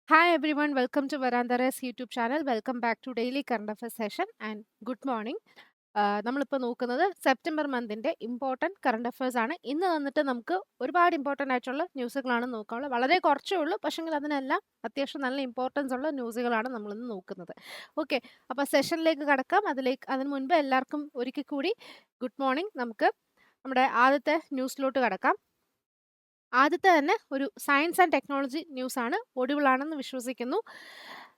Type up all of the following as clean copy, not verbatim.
Hi everyone, welcome to Varandaras YouTube channel. Welcome back to daily current affairs session and good morning. നമ്മളിപ്പോൾ നോക്കുന്നത് September മന്തിന്റെ important current affairs ആണ്. ഇന്ന് വന്നിട്ട് നമുക്ക് ഒരുപാട് ഇമ്പോർട്ടൻ്റ് ആയിട്ടുള്ള ന്യൂസുകളാണ് നോക്കാനുള്ളത്. വളരെ കുറച്ചേ ഉള്ളൂ, പക്ഷെങ്കിൽ അതിനെല്ലാം അത്യാവശ്യം നല്ല ഇമ്പോർട്ടൻസ് ഉള്ള ന്യൂസുകളാണ് നമ്മളിന്ന് നോക്കുന്നത്. ഓക്കെ, അപ്പോൾ സെഷനിലേക്ക് കടക്കാം. അതിന് മുൻപ് എല്ലാവർക്കും ഒരിക്കൽ കൂടി ഗുഡ് മോർണിംഗ്. നമുക്ക് നമ്മുടെ ആദ്യത്തെ ന്യൂസിലോട്ട് കടക്കാം. ആദ്യത്തെ തന്നെ ഒരു സയൻസ് ആൻഡ് ടെക്നോളജി ന്യൂസ് ആണ്. ഓഡിബിൾ ആണെന്ന് വിശ്വസിക്കുന്നു.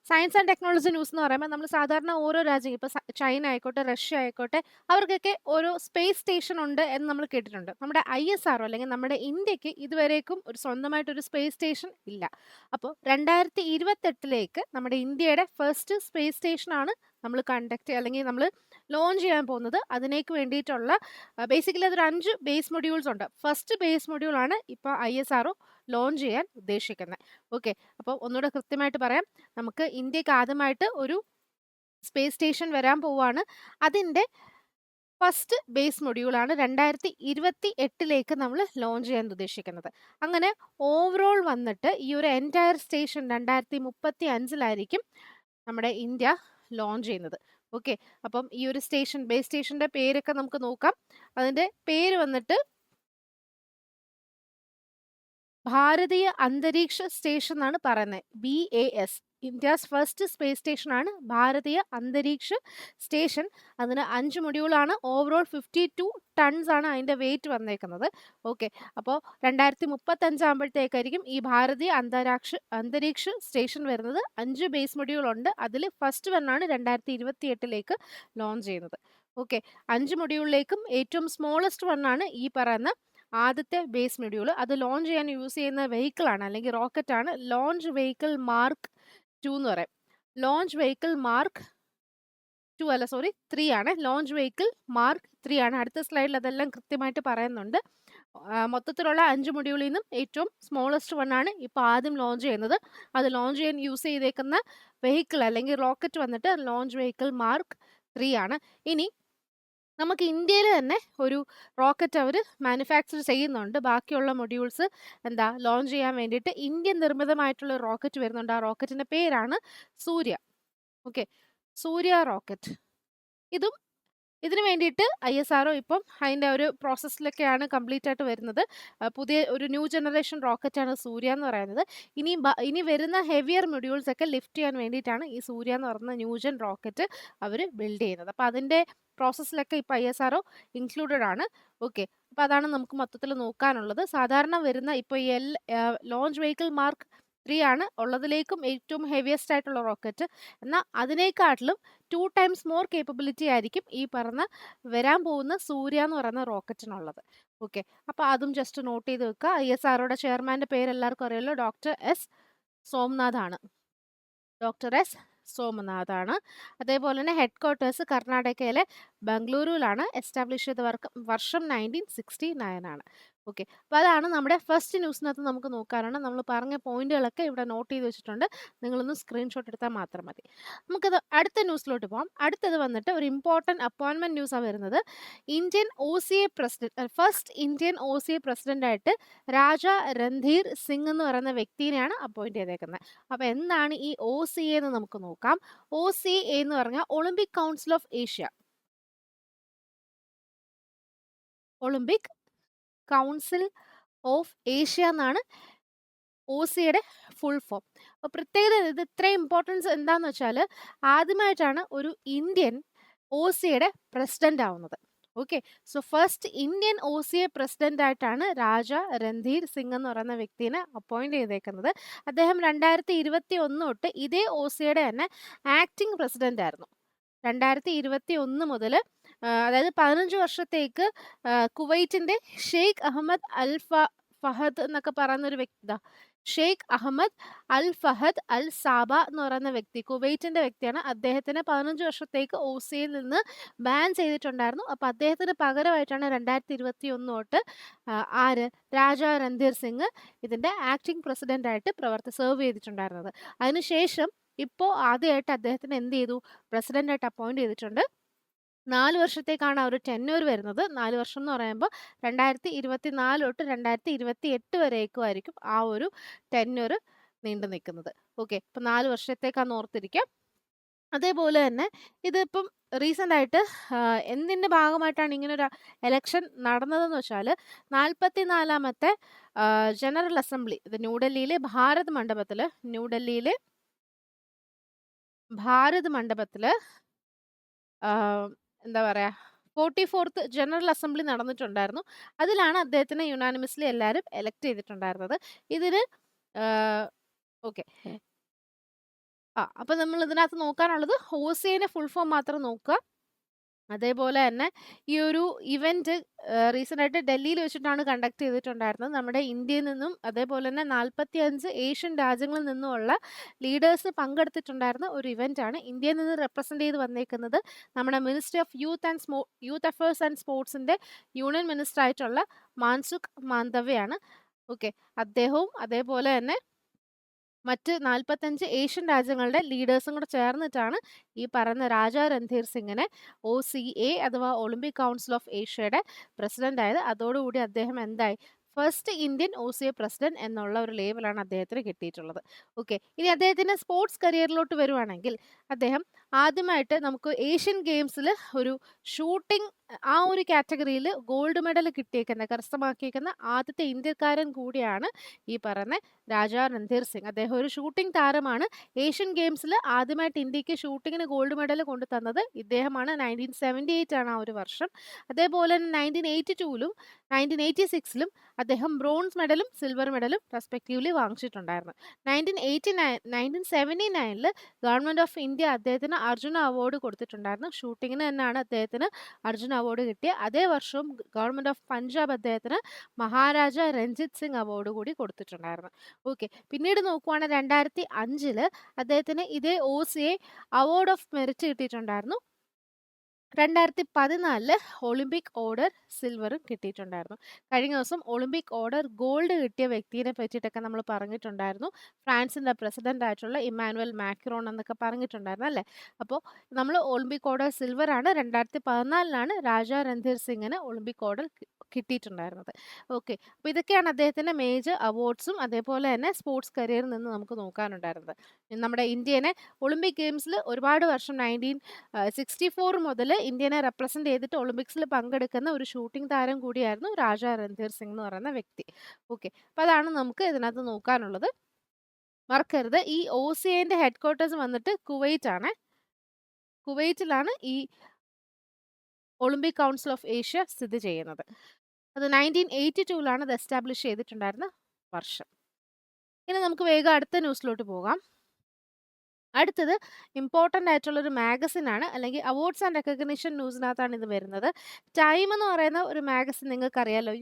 സയൻസ് ആൻഡ് ടെക്നോളജി ന്യൂസ് എന്ന് പറയുമ്പോൾ നമ്മൾ സാധാരണ ഓരോ രാജ്യം, ഇപ്പോൾ ചൈന ആയിക്കോട്ടെ, റഷ്യ ആയിക്കോട്ടെ, അവർക്കൊക്കെ ഓരോ സ്പേസ് സ്റ്റേഷൻ ഉണ്ട് എന്ന് നമ്മൾ കേട്ടിട്ടുണ്ട്. നമ്മുടെ ISRO അല്ലെങ്കിൽ നമ്മുടെ ഇന്ത്യക്ക് ഇതുവരേക്കും ഒരു സ്വന്തമായിട്ടൊരു സ്പേസ് സ്റ്റേഷൻ ഇല്ല. അപ്പോൾ 2028 നമ്മുടെ ഇന്ത്യയുടെ ഫസ്റ്റ് സ്പേസ് സ്റ്റേഷനാണ് നമ്മൾ അല്ലെങ്കിൽ നമ്മൾ ലോഞ്ച് ചെയ്യാൻ പോകുന്നത്. അതിനേക്ക് വേണ്ടിയിട്ടുള്ള ബേസിക്കലി അതൊരു 5 ബേസ് മൊഡ്യൂൾസ് ഉണ്ട്. ഫസ്റ്റ് ബേസ് മൊഡ്യൂൾ ആണ് ഇപ്പോൾ ISRO ലോഞ്ച് ചെയ്യാൻ ഉദ്ദേശിക്കുന്നത്. ഓക്കെ, അപ്പോൾ ഒന്നുകൂടെ കൃത്യമായിട്ട് പറയാം, നമുക്ക് ഇന്ത്യക്ക് ആദ്യമായിട്ട് ഒരു സ്പേസ് സ്റ്റേഷൻ വരാൻ പോവുകയാണ്. അതിൻ്റെ ഫസ്റ്റ് ബേസ് മൊഡ്യൂളാണ് 2028 നമ്മൾ ലോഞ്ച് ചെയ്യാൻ ഉദ്ദേശിക്കുന്നത്. അങ്ങനെ ഓവറോൾ വന്നിട്ട് ഈ ഒരു എൻറ്റയർ സ്റ്റേഷൻ 2035 നമ്മുടെ ഇന്ത്യ ലോഞ്ച് ചെയ്യുന്നത്. ഓക്കെ, അപ്പം ഈ ഒരു ബേസ് സ്റ്റേഷന്റെ പേരൊക്കെ നമുക്ക് നോക്കാം. അതിന്റെ പേര് വന്നിട്ട് ഭാരതീയ അന്തരീക്ഷ സ്റ്റേഷൻ എന്നാണ് പറയുന്നത്. BAS, India's first space station ആണ് ഭാരതീയ അന്തരീക്ഷ സ്റ്റേഷൻ. അതിന് 5 മൊഡ്യൂളാണ്. ഓവറോൾ 52 ടൺസ് ആണ് അതിന്റെ വെയിറ്റ് വന്നേക്കുന്നത്. ഓക്കെ, അപ്പോൾ 2035 ആകുമ്പോഴത്തേക്കായിരിക്കും ഈ ഭാരതീയ അന്തരീക്ഷ സ്റ്റേഷൻ വരുന്നത്. 5 ബേസ് മൊഡ്യൂൾ ഉണ്ട്. അതിൽ ഫസ്റ്റ് വണ്ണാണ് 2028 ലോഞ്ച് ചെയ്യുന്നത്. ഓക്കെ, 5 മൊഡ്യൂളിലേക്കും ഏറ്റവും സ്മോളസ്റ്റ് വണ്ണാണ് ഈ പറയുന്ന ആദ്യത്തെ ബേസ് മൊഡ്യൂൾ. അത് ലോഞ്ച് ചെയ്യാൻ യൂസ് ചെയ്യുന്ന വെഹിക്കിൾ ആണ് അല്ലെങ്കിൽ റോക്കറ്റ് ആണ് ലോഞ്ച് വെഹിക്കിൾ മാർക്ക് 2 എന്ന് പറയും. ലോഞ്ച് വെഹിക്കിൾ മാർക്ക് 2 അല്ല, സോറി 3 ആണ്. ലോഞ്ച് വെഹിക്കിൾ മാർക്ക് 3 ആണ്. അടുത്ത സ്ലൈഡിൽ അതെല്ലാം കൃത്യമായിട്ട് പറയുന്നുണ്ട്. മൊത്തത്തിലുള്ള 5 മൊഡ്യൂളിൽ നിന്നും ഏറ്റവും സ്മോളസ്റ്റ് വൺ ആണ് ഇപ്പോൾ ആദ്യം ലോഞ്ച് ചെയ്യുന്നത്. അത് ലോഞ്ച് ചെയ്യാൻ യൂസ് ചെയ്തേക്കുന്ന വെഹിക്കിൾ അല്ലെങ്കിൽ റോക്കറ്റ് വന്നിട്ട് ലോഞ്ച് വെഹിക്കിൾ മാർക്ക് 3 ആണ്. ഇനി നമുക്ക് ഇന്ത്യയിൽ തന്നെ ഒരു റോക്കറ്റ് അവർ മാനുഫാക്ചർ ചെയ്യുന്നുണ്ട്. ബാക്കിയുള്ള മൊഡ്യൂൾസ് ലോഞ്ച് ചെയ്യാൻ വേണ്ടിയിട്ട് ഇന്ത്യൻ നിർമ്മിതമായിട്ടുള്ള റോക്കറ്റ് വരുന്നുണ്ട്. ആ റോക്കറ്റിന്റെ പേരാണ് സൂര്യ. ഓക്കെ, സൂര്യ റോക്കറ്റ്. ഇതിനു വേണ്ടിയിട്ട് ISRO ഇപ്പം അതിൻ്റെ ഒരു പ്രോസസ്സിലൊക്കെയാണ് കംപ്ലീറ്റ് ആയിട്ട് വരുന്നത്. പുതിയ ഒരു ന്യൂ ജനറേഷൻ റോക്കറ്റാണ് സൂര്യ എന്ന് പറയുന്നത്. ഇനി വരുന്ന ഹെവിയർ മൊഡ്യൂൾസ് ഒക്കെ ലിഫ്റ്റ് ചെയ്യാൻ വേണ്ടിയിട്ടാണ് ഈ സൂര്യ എന്ന് പറയുന്ന ന്യൂജൻ റോക്കറ്റ് അവർ ബിൽഡ് ചെയ്യുന്നത്. അപ്പോൾ അതിൻ്റെ പ്രോസസ്സിലൊക്കെ ഇപ്പോൾ ISRO ഇൻക്ലൂഡഡ് ആണ്. ഓക്കെ, അപ്പോൾ അതാണ് നമുക്ക് മൊത്തത്തിൽ നോക്കാനുള്ളത്. സാധാരണ വരുന്ന ഇപ്പോൾ ഈ ലോഞ്ച് വെഹിക്കിൾ മാർക്ക് 3 ആണ് ഉള്ളതിലേക്കും ഏറ്റവും ഹെവിയസ്റ്റ് ആയിട്ടുള്ള റോക്കറ്റ്. എന്നാൽ അതിനേക്കാട്ടിലും 2 ടൈംസ് മോർ കേപ്പബിലിറ്റി ആയിരിക്കും ഈ പറഞ്ഞ വരാൻ പോകുന്ന സൂര്യ എന്ന് പറയുന്ന റോക്കറ്റിനുള്ളത്. ഓക്കെ, അപ്പോൾ അതും ജസ്റ്റ് നോട്ട് ചെയ്ത് വെക്കുക. ISROയുടെ ചെയർമാൻ്റെ പേര് എല്ലാവർക്കും അറിയാലോ, ഡോക്ടർ എസ് സോമനാഥ് ആണ്. അതേപോലെ തന്നെ ഹെഡ് ക്വാർട്ടേഴ്സ് കർണാടകയിലെ ബംഗളൂരുവിലാണ്. എസ്റ്റാബ്ലിഷ് ചെയ്ത വർഷം 1969 ആണ്. ഓക്കെ, അപ്പോൾ അതാണ് നമ്മുടെ ഫസ്റ്റ് ന്യൂസിനകത്ത് നമുക്ക് നോക്കാനാണ്. നമ്മൾ പറഞ്ഞ പോയിന്റുകളൊക്കെ ഇവിടെ നോട്ട് ചെയ്ത് വെച്ചിട്ടുണ്ട്. നിങ്ങളൊന്ന് സ്ക്രീൻഷോട്ട് എടുത്താൽ മാത്രം മതി. നമുക്കത് അടുത്ത ന്യൂസിലോട്ട് പോകാം. അടുത്തത് വന്നിട്ട് ഒരു ഇമ്പോർട്ടൻറ്റ് അപ്പോയിൻമെൻറ്റ് ന്യൂസാണ് വരുന്നത്. ഫസ്റ്റ് ഇന്ത്യൻ OCA പ്രസിഡൻ്റായിട്ട് രാജ രൺധീർ സിംഗ് എന്ന് പറയുന്ന വ്യക്തിനെയാണ് അപ്പോയിന്റ് ചെയ്തേക്കുന്നത്. അപ്പോൾ എന്താണ് ഈ OCA എന്ന് നമുക്ക് നോക്കാം. OCA എന്ന് പറഞ്ഞാൽ Olympic council of Asia. Olympic council of Asia എന്നാണ് OCAയുടെ ഫുൾ ഫോം. അപ്പോൾ പ്രത്യേകത ഇത് ഇത്രയും ഇമ്പോർട്ടൻസ് എന്താണെന്ന് വെച്ചാൽ ആദ്യമായിട്ടാണ് ഒരു ഇന്ത്യൻ OCAയുടെ പ്രസിഡന്റ് ആവുന്നത്. Okay, so first Indian OCA president ആയിട്ടാണ് രാജ രൺധീർ സിംഗ് എന്ന് പറയുന്ന വ്യക്തിനെ അപ്പോയിന്റ് ചെയ്തേക്കുന്നത്. അദ്ദേഹം 2021 തൊട്ട് ഇതേ OCAയുടെ തന്നെ ആക്ടിംഗ് പ്രസിഡന്റ് ആയിരുന്നു. 2021 മുതൽ അതായത് 15 വർഷത്തേക്ക് കുവൈറ്റിന്റെ ഷെയ്ഖ് അഹമ്മദ് അൽ ഫഹദ് എന്നൊക്കെ പറയുന്ന ഒരു വ്യക്തി, ഷെയ്ഖ് അഹമ്മദ് അൽ ഫഹദ് അൽ സാബ എന്ന് പറയുന്ന വ്യക്തി കുവൈറ്റിന്റെ വ്യക്തിയാണ്. അദ്ദേഹത്തിന് 15 വർഷത്തേക്ക് OCAയിൽ നിന്ന് ബാൻ ചെയ്തിട്ടുണ്ടായിരുന്നു. അപ്പോൾ അദ്ദേഹത്തിന് പകരമായിട്ടാണ് 2021 തൊട്ട് രാജ രൺധീർ സിംഗ് ഇതിന്റെ ആക്ടിംഗ് പ്രസിഡന്റ് ആയിട്ട് സെർവ് ചെയ്തിട്ടുണ്ടായിരുന്നത്. അതിനുശേഷം ഇപ്പോൾ ആദ്യമായിട്ട് അദ്ദേഹത്തിന് എന്ത് ചെയ്തു, പ്രസിഡന്റായിട്ട് അപ്പോയിന്റ് ചെയ്തിട്ടുണ്ട്. 4 വർഷത്തേക്കാണ് ആ ഒരു ടെന്യൂർ വരുന്നത്. 4 വർഷം എന്ന് പറയുമ്പോൾ 2024 തൊട്ട് 2028 വരേക്കും ആയിരിക്കും ആ ഒരു ടെന്യൂർ നീണ്ടു നിൽക്കുന്നത്. ഓക്കെ, ഇപ്പം 4 വർഷത്തേക്കാന്ന് ഓർത്തിരിക്കുക. അതേപോലെ തന്നെ ഇതിപ്പം റീസെൻ്റ് ആയിട്ട് എന്തിൻ്റെ ഭാഗമായിട്ടാണ് ഇങ്ങനൊരു എലക്ഷൻ നടന്നതെന്ന് വെച്ചാൽ 44ാമത്തെ ജനറൽ അസംബ്ലി ഇത് ന്യൂഡൽഹിയിലെ ഭാരത് മണ്ഡപത്തിൽ എന്താ പറയുക 44th ജനറൽ അസംബ്ലി നടന്നിട്ടുണ്ടായിരുന്നു. അതിലാണ് അദ്ദേഹത്തിനെ യുനാനിമസ്ലി എല്ലാവരും എലക്ട് ചെയ്തിട്ടുണ്ടായിരുന്നത്. ഇതിന് ഓക്കെ അപ്പം നമ്മൾ ഇതിനകത്ത് നോക്കാനുള്ളത് OCAന്റെ ഫുൾ ഫോം മാത്രം നോക്കുക. അതേപോലെ തന്നെ ഈ ഒരു ഇവന്റ് റീസെൻ്റ് ആയിട്ട് ഡൽഹിയിൽ വെച്ചിട്ടാണ് കണ്ടക്ട് ചെയ്തിട്ടുണ്ടായിരുന്നത്. നമ്മുടെ ഇന്ത്യയിൽ നിന്നും അതേപോലെ തന്നെ 45 ഏഷ്യൻ രാജ്യങ്ങളിൽ നിന്നുമുള്ള ലീഡേഴ്സ് പങ്കെടുത്തിട്ടുണ്ടായിരുന്ന ഒരു ഇവന്റ് ആണ്. ഇന്ത്യയിൽ നിന്ന് റെപ്രസെന്റ് ചെയ്ത് വന്നേക്കുന്നത് നമ്മുടെ ministry of youth affairs and സ്പോർട്സിന്റെ യൂണിയൻ മിനിസ്റ്റർ ആയിട്ടുള്ള മാൻസുഖ് മാണ്ഡവ്യയാണ്. ഓക്കെ, അദ്ദേഹവും അതേപോലെ തന്നെ മറ്റ് 45 ഏഷ്യൻ രാജ്യങ്ങളുടെ ലീഡേഴ്സും കൂടെ ചേർന്നിട്ടാണ് ഈ പറയുന്ന രാജാ രൺധീർ സിംഗിനെ OCA അഥവാ ഒളിമ്പിക് കൗൺസിൽ ഓഫ് ഏഷ്യയുടെ പ്രസിഡന്റ് ആയത്. അതോടുകൂടി അദ്ദേഹം എന്തായി, ഫസ്റ്റ് ഇന്ത്യൻ OCA പ്രസിഡന്റ് എന്നുള്ള ഒരു ലേബലാണ് അദ്ദേഹത്തിന് കിട്ടിയിട്ടുള്ളത്. ഓക്കെ, ഇനി അദ്ദേഹത്തിന്റെ സ്പോർട്സ് കരിയറിലോട്ട് വരുവാണെങ്കിൽ അദ്ദേഹം ആദ്യമായിട്ട് നമുക്ക് ഏഷ്യൻ ഗെയിംസിൽ ഒരു ഷൂട്ടിംഗ് ആ ഒരു കാറ്റഗറിയിൽ ഗോൾഡ് മെഡൽ കരസ്ഥമാക്കിയേക്കുന്ന ആദ്യത്തെ ഇന്ത്യക്കാരൻ കൂടിയാണ് ഈ പറയുന്ന രാജാ രൺധീർ സിംഗ്. അദ്ദേഹം ഒരു ഷൂട്ടിംഗ് താരമാണ്. ഏഷ്യൻ ഗെയിംസിൽ ആദ്യമായിട്ട് ഇന്ത്യക്ക് ഷൂട്ടിങ്ങിന് ഗോൾഡ് മെഡൽ കൊണ്ടു തന്നത് ഇദ്ദേഹമാണ്. 1978 ആണ് ആ ഒരു വർഷം. അതേപോലെ തന്നെ 1982ലും 1986ലും അദ്ദേഹം ബ്രോൺസ് മെഡലും സിൽവർ മെഡലും റെസ്പെക്റ്റീവ്ലി വാങ്ങിച്ചിട്ടുണ്ടായിരുന്നു. 1979ൽ ഗവൺമെന്റ് ഓഫ് ഇന്ത്യ അദ്ദേഹത്തിന് അർജുന അവാർഡ് കൊടുത്തിട്ടുണ്ടായിരുന്നു. ഷൂട്ടിങ്ങിന് തന്നെയാണ് അദ്ദേഹത്തിന് അർജുന അവാർഡ് കിട്ടിയ. അതേ വർഷവും ഗവൺമെന്റ് ഓഫ് പഞ്ചാബ് അദ്ദേഹത്തിന് മഹാരാജ രഞ്ജിത് സിംഗ് അവാർഡ് കൂടി കൊടുത്തിട്ടുണ്ടായിരുന്നു. ഓക്കെ, പിന്നീട് നോക്കുവാണെങ്കിൽ 2005 അദ്ദേഹത്തിന് ഇതേ OCA അവാർഡ് ഓഫ് മെറിറ്റ് കിട്ടിയിട്ടുണ്ടായിരുന്നു. 2014 ഒളിമ്പിക് ഓർഡർ സിൽവറും കിട്ടിയിട്ടുണ്ടായിരുന്നു. കഴിഞ്ഞ ദിവസം ഒളിമ്പിക് ഓർഡർ ഗോൾഡ് കിട്ടിയ വ്യക്തിയെ പറ്റിയിട്ടൊക്കെ നമ്മൾ പറഞ്ഞിട്ടുണ്ടായിരുന്നു. ഫ്രാൻസിന്റെ പ്രസിഡന്റ് ആയിട്ടുള്ള ഇമ്മാനുവൽ മാക്രോൺ എന്നൊക്കെ പറഞ്ഞിട്ടുണ്ടായിരുന്നു അല്ലേ. അപ്പോൾ നമ്മൾ ഒളിമ്പിക് ഓർഡർ സിൽവർ ആണ് 2014 രാജാ രൺധീർ സിംഗിന് ഒളിമ്പിക് ഓർഡർ കിട്ടിയിട്ടുണ്ടായിരുന്നത്. ഓക്കെ, അപ്പോൾ ഇതൊക്കെയാണ് അദ്ദേഹത്തിന്റെ മേജർ അവാർഡ്സും അതേപോലെ തന്നെ സ്പോർട്സ് കരിയറിൽ നിന്ന് നമുക്ക് നോക്കാനുണ്ടായിരുന്നത്. നമ്മുടെ ഇന്ത്യനെ ഒളിമ്പിക് ഗെയിംസിൽ ഒരുപാട് വർഷം 1964 മുതൽ ഇന്ത്യനെ റെപ്രസെന്റ് ചെയ്തിട്ട് ഒളിമ്പിക്സിൽ പങ്കെടുക്കുന്ന ഒരു ഷൂട്ടിംഗ് താരം കൂടിയായിരുന്നു രാജാ രൺധീർ സിംഗ് എന്ന് പറയുന്ന വ്യക്തി. ഓക്കെ, അപ്പോൾ അതാണ് നമുക്ക് ഇതിനകത്ത് നോക്കാനുള്ളത്. മറക്കരുത്, ഈ OCAന്റെ ഹെഡ് ക്വാർട്ടേഴ്സ് വന്നിട്ട് കുവൈറ്റിലാണ് ഈ ഒളിമ്പിക് കൗൺസിൽ ഓഫ് ഏഷ്യ സ്ഥിതി ചെയ്യുന്നത്. അത് 1982ലാണ് അത് എസ്റ്റാബ്ലിഷ് ചെയ്തിട്ടുണ്ടായിരുന്ന വർഷം. ഇനി നമുക്ക് വേഗം അടുത്ത ന്യൂസിലോട്ട് പോകാം. അടുത്തത് ഇമ്പോർട്ടൻ്റ് ആയിട്ടുള്ളൊരു മാഗസിനാണ്, അല്ലെങ്കിൽ അവാർഡ്സ് ആൻഡ് റെക്കഗ്നിഷൻ ന്യൂസിനകത്താണ് ഇത് വരുന്നത്. ടൈം എന്ന് പറയുന്ന ഒരു മാഗസിൻ നിങ്ങൾക്കറിയാലോ,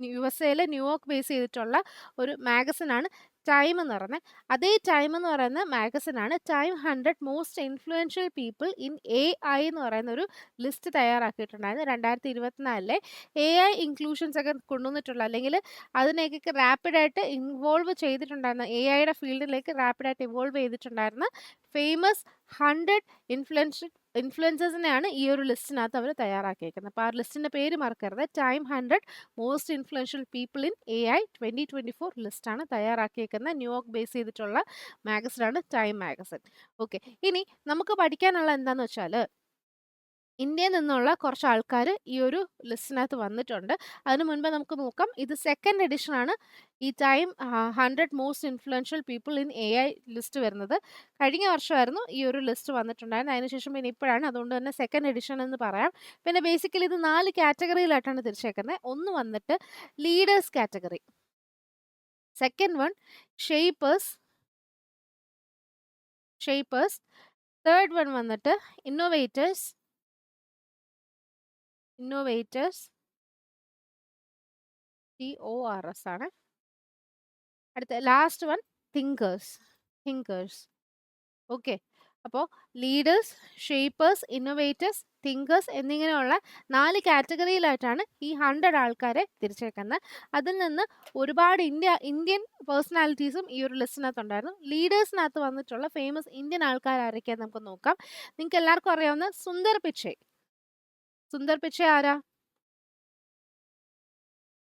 USA ന്യൂയോർക്ക് ബേസ് ചെയ്തിട്ടുള്ള ഒരു മാഗസിനാണ് ടൈം എന്ന് പറയുന്നത്. അതേ ടൈം എന്ന് പറയുന്ന മാഗസിനാണ് Time 100 most influential people in AI എന്ന് പറയുന്ന ഒരു ലിസ്റ്റ് തയ്യാറാക്കിയിട്ടുണ്ടായിരുന്നു. 2024 AI ഇൻക്ലൂഷൻസ് ഒക്കെ കൊണ്ടുവന്നിട്ടുള്ള, അല്ലെങ്കിൽ അതിനേക്കൊക്കെ റാപ്പിഡായിട്ട് ഇൻവോൾവ് ചെയ്തിട്ടുണ്ടായിരുന്ന, AIയുടെ ഫീൽഡിലേക്ക് റാപ്പിഡായിട്ട് ഇൻവോൾവ് ചെയ്തിട്ടുണ്ടായിരുന്ന ഫേമസ് 100 ഇൻഫ്ലുവൻസേഴ്സിനെയാണ് ഈ ഒരു ലിസ്റ്റിനകത്ത് അവർ തയ്യാറാക്കിയേക്കുന്നത്. അപ്പോൾ ആ ലിസ്റ്റിൻ്റെ പേര് മറക്കരുത്, time 100 most influential people in AI 2024 ലിസ്റ്റാണ് തയ്യാറാക്കിയേക്കുന്നത്. ന്യൂയോർക്ക് ബേസ് ചെയ്തിട്ടുള്ള മാഗസിനാണ് ടൈം മാഗസിൻ. ഓക്കെ, ഇനി നമുക്ക് പഠിക്കാനുള്ള എന്താണെന്ന് വെച്ചാൽ ഇന്ത്യയിൽ നിന്നുള്ള കുറച്ച് ആൾക്കാർ ഈ ഒരു ലിസ്റ്റിനകത്ത് വന്നിട്ടുണ്ട്. അതിനു മുൻപ് നമുക്ക് നോക്കാം, ഇത് സെക്കൻഡ് എഡിഷൻ ആണ് ഈ time 100 most influential people in AI list വരുന്നത്. കഴിഞ്ഞ വർഷമായിരുന്നു ഈ ഒരു ലിസ്റ്റ് വന്നിട്ടുണ്ടായിരുന്നത്, അതിനുശേഷം പിന്നെ ഇപ്പോഴാണ്, അതുകൊണ്ട് തന്നെ സെക്കൻഡ് എഡിഷൻ എന്ന് പറയാം. പിന്നെ ബേസിക്കലി ഇത് 4 കാറ്റഗറിയിലായിട്ടാണ് തിരിച്ചേക്കുന്നത്. ഒന്ന് വന്നിട്ട് leaders category, second one shapers, third one വന്നിട്ട് ഇന്നോവേറ്റേഴ്സ്, TORS ആണ്. അടുത്ത ലാസ്റ്റ് വൺ തിങ്കേഴ്സ്. ഓക്കെ, അപ്പോൾ ലീഡേഴ്സ്, ഷേപ്പേഴ്സ്, ഇന്നോവേറ്റേഴ്സ്, തിങ്കേഴ്സ് എന്നിങ്ങനെയുള്ള 4 കാറ്റഗറിയിലായിട്ടാണ് ഈ 100 ആൾക്കാരെ തിരിച്ചേക്കുന്നത്. അതിൽ നിന്ന് ഒരുപാട് ഇന്ത്യൻ പേഴ്സണാലിറ്റീസും ഈ ഒരു ലിസ്റ്റിനകത്തുണ്ടായിരുന്നു. ലീഡേഴ്സിനകത്ത് വന്നിട്ടുള്ള ഫേമസ് ഇന്ത്യൻ ആൾക്കാർ ആരൊക്കെയാന്ന് നമുക്ക് നോക്കാം. നിങ്ങൾക്ക് എല്ലാവർക്കും അറിയാവുന്ന സുന്ദർ പിച്ചൈ ആരാ?